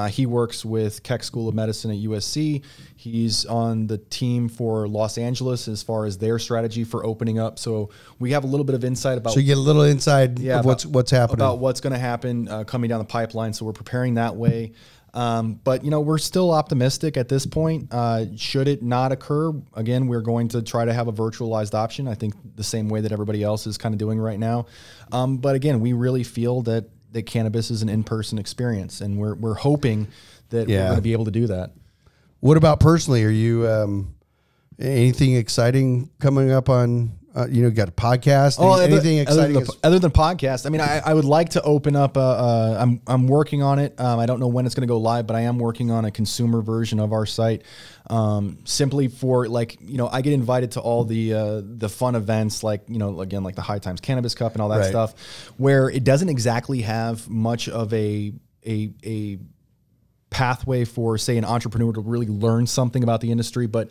he works with Keck School of Medicine at USC. He's on the team for Los Angeles as far as their strategy for opening up. So we have a little bit of insight about. So you get a little insight of what's happening. About what's going to happen coming down the pipeline. So we're preparing that way. But we're still optimistic at this point. Should it not occur, again, we're going to try to have a virtualized option. I think the same way that everybody else is kind of doing right now. But again, we really feel that cannabis is an in-person experience, and we're hoping that we're going to be able to do that. What about personally? Are you anything exciting coming up on? Got a podcast? Anything exciting? Other than podcast, I mean, I would like to open up. I'm working on it. I don't know when it's going to go live, but I am working on a consumer version of our site. Simply for I get invited to all the fun events, again, like the High Times Cannabis Cup and all that stuff, where it doesn't exactly have much of a pathway for, say, an entrepreneur to really learn something about the industry. But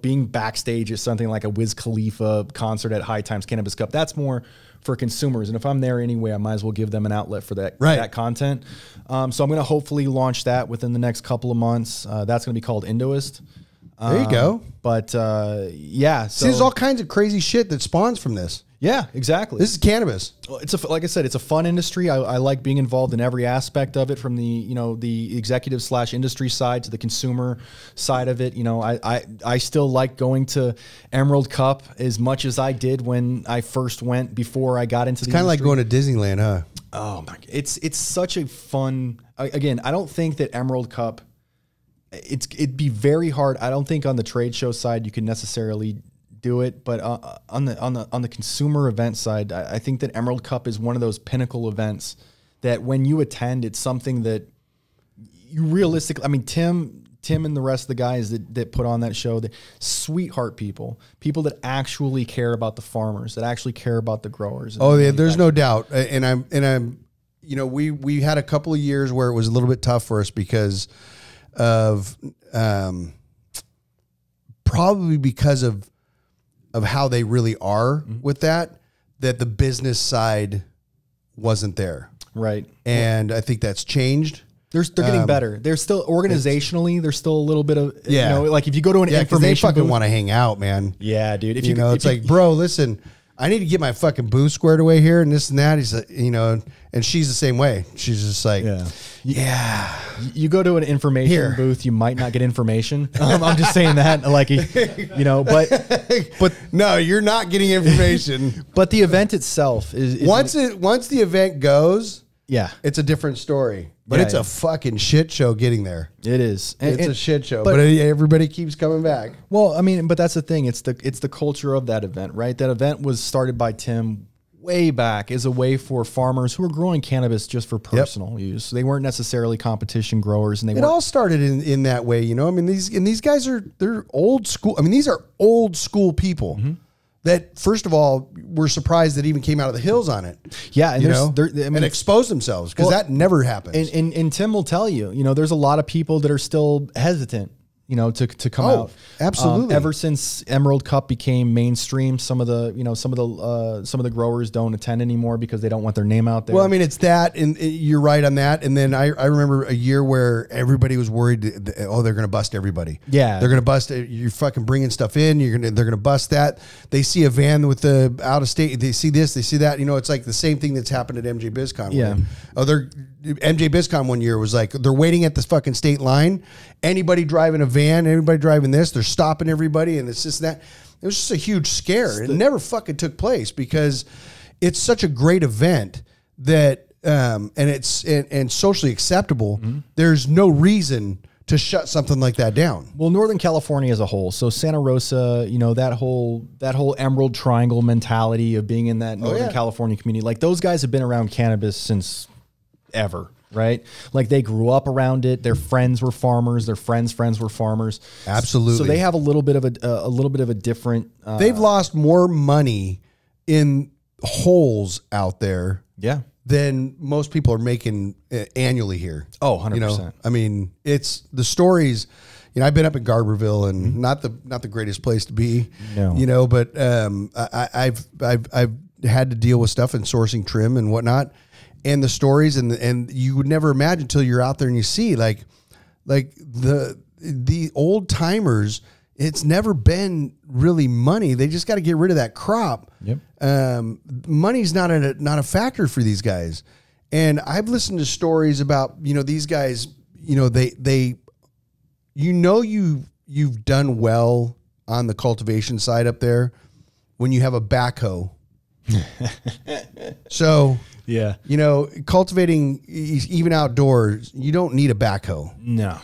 being backstage at something like a Wiz Khalifa concert at High Times Cannabis Cup, that's more for consumers. And if I'm there anyway, I might as well give them an outlet for that content. So I'm going to hopefully launch that within the next couple of months. That's going to be called Indoist. There you go. But yeah, so there's all kinds of crazy shit that spawns from this. Yeah, exactly. This is cannabis. Well, like I said, it's a fun industry. I like being involved in every aspect of it, from the executive / industry side to the consumer side of it. I still like going to Emerald Cup as much as I did when I first went before I got into the industry. Kind of like going to Disneyland, huh? Oh my! It's such a fun. Again, I don't think that Emerald Cup. It'd be very hard. I don't think on the trade show side you can necessarily do it, but on the consumer event side, I think that Emerald Cup is one of those pinnacle events that when you attend, it's something that you realistically. I mean, Tim and the rest of the guys that put on that show, the sweetheart people that actually care about the farmers, that actually care about the growers. Oh yeah, there's no doubt. And I'm, we had a couple of years where it was a little bit tough for us because of probably because of how they really are with that the business side wasn't there. Right. And I think that's changed. They're getting better. They're still organizationally, there's still a little bit of, like if you go to an information they fucking booth, want to hang out, man. Yeah, dude. If it's like, bro, listen, I need to get my fucking booth squared away here and this and that. He's like, you know, and she's the same way. She's just like, yeah. You go to an information booth, you might not get information. I'm just saying that, like, you know, but no, you're not getting information. But the event itself is once the event goes, yeah, it's a different story. But it's a fucking shit show getting there. It is. It's a shit show. But everybody keeps coming back. Well, I mean, but that's the thing. It's the culture of that event, right? That event was started by Tim way back as a way for farmers who were growing cannabis just for personal use. They weren't necessarily competition growers, and it all started in that way, you know. I mean, these guys they're old school. I mean, these are old school people. That first of all were surprised that even came out of the hills on it. Yeah, and you know, and exposed themselves because that never happens. And Tim will tell you, you know, there's a lot of people that are still hesitant, you know, to come out. Absolutely. Ever since Emerald Cup became mainstream, some of the growers don't attend anymore because they don't want their name out there. Well, I mean, it's that, and you're right on that. And then I remember a year where everybody was worried. They're going to bust everybody. Yeah, they're going to bust. You're fucking bringing stuff in. They're going to bust that. They see a van with the out of state. They see this. They see that. You know, it's like the same thing that's happened at MJ BizCon. Yeah. MJ BizCon one year was like they're waiting at this fucking state line. Anybody driving a van, anybody driving this, they're stopping everybody, and it's just that. It was just a huge scare. It never fucking took place because it's such a great event that, and it's socially acceptable. There's no reason to shut something like that down. Well, Northern California as a whole, so Santa Rosa, you know, that whole Emerald Triangle mentality of being in that Northern California community, like those guys have been around cannabis since ever. Right? Like they grew up around it. Their friends were farmers. Their friends' were farmers. Absolutely. So they have a little bit of a different. They've lost more money in holes out there. Yeah. Than most people are making annually here. Oh, 100%. You know, I mean, it's the stories. You know, I've been up in Garberville, and not the greatest place to be. No. You know, but I've had to deal with stuff and sourcing trim and whatnot. And the stories and you would never imagine until you're out there and you see like the old timers. It's never been really money. They just got to get rid of that crop. Yep. Money's not a factor for these guys. And I've listened to stories about, you know, these guys. You know, you've done well on the cultivation side up there when you have a backhoe. So. Yeah. You know, cultivating even outdoors, you don't need a backhoe. No.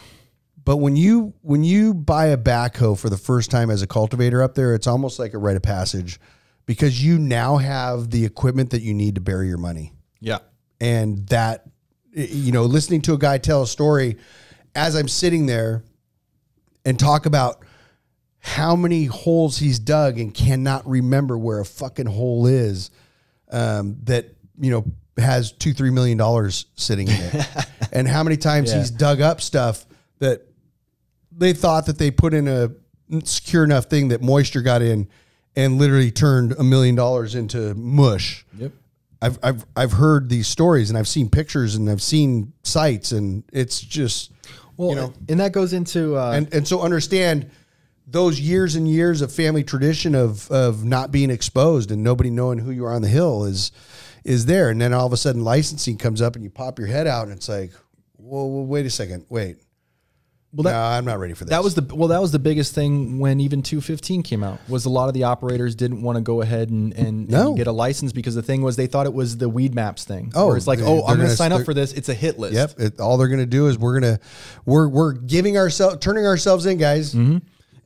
But when you buy a backhoe for the first time as a cultivator up there, it's almost like a rite of passage because you now have the equipment that you need to bury your money. Yeah. And that, you know, listening to a guy tell a story as I'm sitting there and talk about how many holes he's dug and cannot remember where a fucking hole is, that, you know, has $2-3 million sitting in it. And how many times he's dug up stuff that they thought that they put in a secure enough thing that moisture got in and literally turned $1 million into mush. Yep. I've heard these stories and I've seen pictures and I've seen sites, and it's just, well, you know, and that goes into, and so understand those years and years of family tradition of not being exposed and nobody knowing who you are on the hill is there. And then all of a sudden licensing comes up and you pop your head out and it's like, well, wait a second. Wait. Well, no, I'm not ready for this. That was the biggest thing when even 215 came out, was a lot of the operators didn't want to go ahead and get a license because the thing was they thought it was the weed maps thing. Oh, it's like, I'm going to sign up for this. It's a hit list. Yep. All they're going to do is we're giving ourselves, turning ourselves in, guys. Mm-hmm.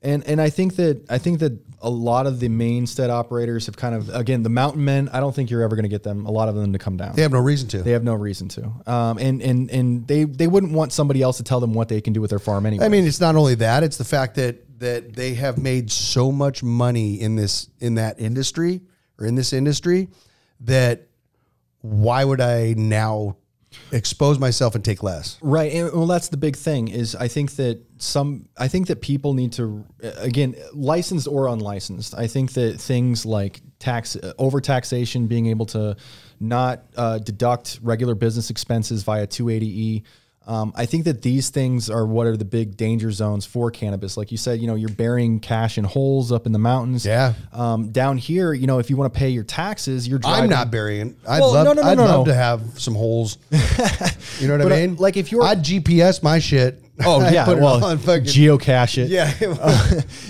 And I think that a lot of the mainstead operators have kind of, again, the mountain men, I don't think you're ever going to get them, a lot of them, to come down. They have no reason to. They have no reason to. And they wouldn't want somebody else to tell them what they can do with their farm anyway. I mean, it's not only that, it's the fact that they have made so much money in this industry that why would I now expose myself and take less? Right. And well, that's the big thing is I think that people need to, again, licensed or unlicensed. I think that things like overtaxation, being able to not deduct regular business expenses via 280E, I think that these things are what are the big danger zones for cannabis. Like you said, you know, you're burying cash in holes up in the mountains. Yeah. Down here, you know, if you want to pay your taxes, you're driving. I'm not burying. I'd love to have some holes. You know what I mean? Like if you're, I'd GPS my shit. Oh yeah, put it well, on fucking, geocache it. Yeah.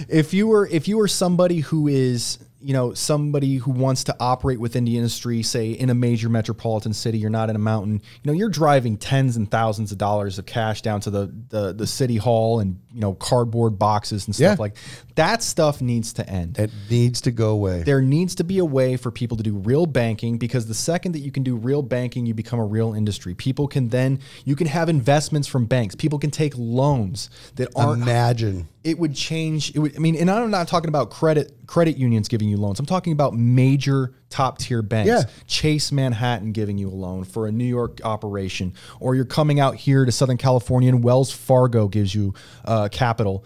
If you were somebody who is, you know, somebody who wants to operate within the industry, say in a major metropolitan city, you're not in a mountain, you know, you're driving tens and thousands of dollars of cash down to the city hall and, you know, cardboard boxes and stuff like that. Stuff needs to end. It needs to go away. There needs to be a way for people to do real banking, because the second that you can do real banking, you become a real industry. People can then, you can have investments from banks. People can take loans that aren't. Imagine. It would change. It would. I mean, and I'm not talking about credit unions giving you loans. I'm talking about major top tier banks. Yeah. Chase Manhattan giving you a loan for a New York operation, or you're coming out here to Southern California and Wells Fargo gives you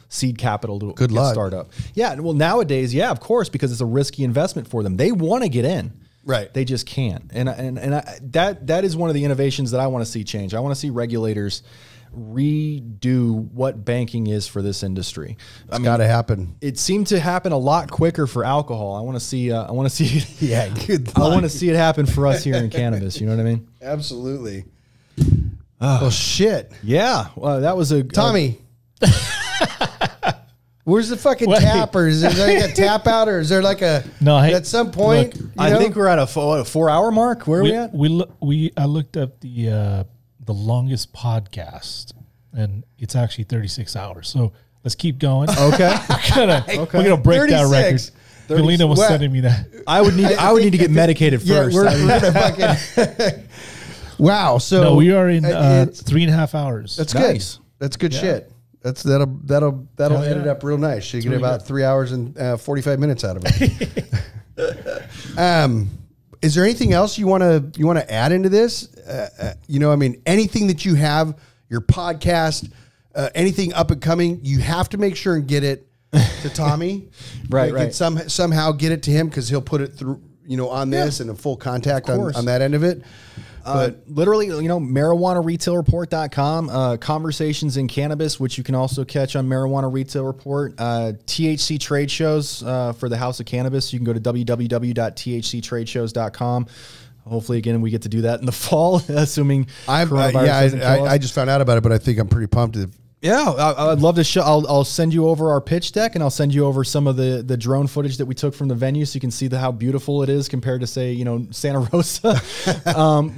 seed capital to Good luck. Start up. Yeah. Well, nowadays, yeah, of course, because it's a risky investment for them. They want to get in. Right. They just can't. And that is one of the innovations that I want to see change. I want to see regulators redo what banking is for this industry. It's got to happen. It seemed to happen a lot quicker for alcohol. I want to see. Yeah, good luck. I want to see it happen for us here in cannabis. You know what I mean? Absolutely. Well, shit. Yeah. Well, that was a Tommy. Where's the fucking tap? Or is there like a tap out, or is there like a at some point? Look, I think we're at a 4-hour mark. Where are we at? I looked up the longest podcast, and it's actually 36 hours. So let's keep going. Okay. We're gonna break that record. Galina was sending me that. I would need to get medicated first. We're gonna fucking wow. So no, we are in 3.5 hours. That's nice. Good. That's good shit. That'll edit up real nice. You get about 3 hours and 45 minutes out of it. Is there anything else you want to add into this? You know, I mean, anything that you have, your podcast, anything up and coming, you have to make sure and get it to Tommy. right. Somehow get it to him, because he'll put it through, you know, on this and a full contact on that end of it. But literally, you know, marijuanaretailreport.com, conversations in cannabis, which you can also catch on Marijuana Retail Report, THC trade shows for the House of Cannabis. You can go to www.thctradeshows.com. Hopefully, again, we get to do that in the fall, assuming I just found out about it, but I think I'm pretty pumped. Yeah, I'd love to show. I'll send you over our pitch deck, and I'll send you over some of the drone footage that we took from the venue, so you can see how beautiful it is compared to, say, you know, Santa Rosa.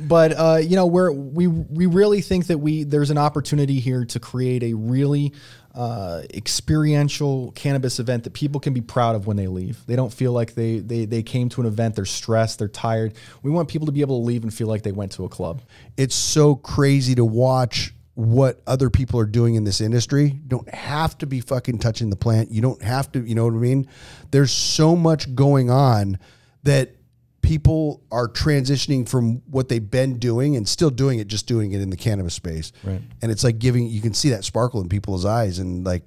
But you know, we really think that there's an opportunity here to create a really experiential cannabis event that people can be proud of when they leave. They don't feel like they came to an event, they're stressed, they're tired. We want people to be able to leave and feel like they went to a club. It's so crazy to watch what other people are doing in this industry. You don't have to be fucking touching the plant. You don't have to, you know what I mean? There's so much going on that people are transitioning from what they've been doing and still doing it, just doing it in the cannabis space. Right. And it's like you can see that sparkle in people's eyes, and like,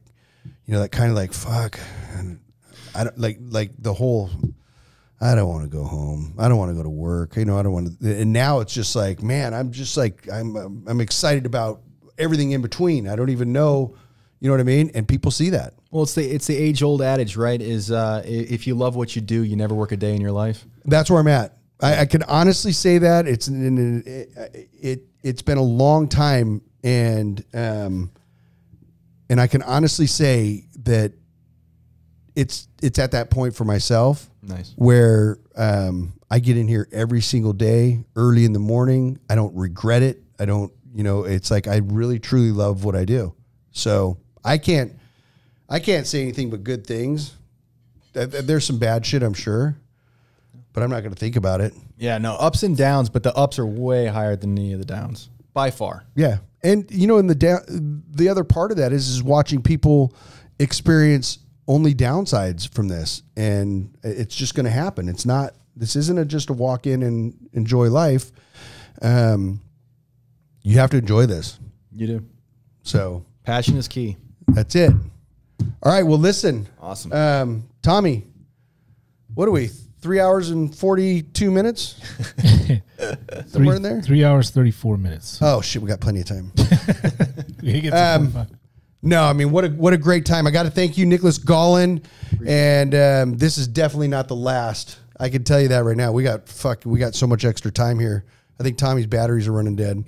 you know, that kind of like, fuck, and I don't like the whole, I don't want to go home. I don't want to go to work. You know, I don't want to. And now it's just like, man, I'm just like, I'm excited about everything in between. I don't even know, you know what I mean? And people see that. Well, it's the age old adage, right? Is if you love what you do, you never work a day in your life. That's where I'm at. I can honestly say that it's been a long time, and I can honestly say that it's at that point for myself. Nice. Where I get in here every single day, early in the morning. I don't regret it. I don't. You know, it's like I really truly love what I do. So I can't say anything but good things. There's some bad shit, I'm sure, but I'm not going to think about it. Yeah, no, ups and downs, but the ups are way higher than any of the downs by far. Yeah. And you know, the other part of that is watching people experience only downsides from this, and it's just going to happen. This isn't just a walk in and enjoy life. You have to enjoy this. You do. So passion is key. That's it. All right. Well, listen. Awesome. Tommy, what are we? 3 hours and 42 minutes? Somewhere in there. 3 hours 34 minutes. Oh shit, we got plenty of time. We get to 45. No, I mean what a great time. I got to thank you, Nicholas Gaulin, and this is definitely not the last. I can tell you that right now. We got so much extra time here. I think Tommy's batteries are running dead.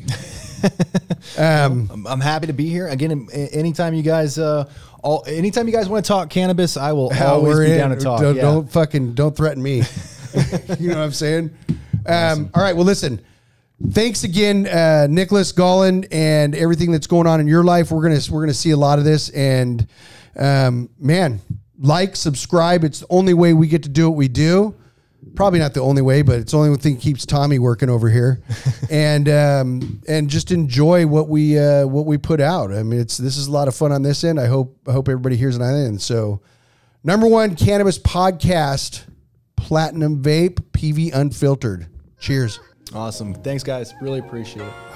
I'm happy to be here again. Anytime you guys, anytime you guys want to talk cannabis, I will always be down to talk. Don't threaten me. You know what I'm saying? Awesome. All right. Well, listen. Thanks again, Nicholas Gaulin, and everything that's going on in your life. We're gonna see a lot of this, and man, like, subscribe. It's the only way we get to do what we do. Probably not the only way, but it's the only thing that keeps Tommy working over here, and just enjoy what we put out. I mean, this is a lot of fun on this end. I hope everybody hears it on that end. So, #1 cannabis podcast, Platinum Vape, PV Unfiltered. Cheers. Awesome. Thanks, guys. Really appreciate it.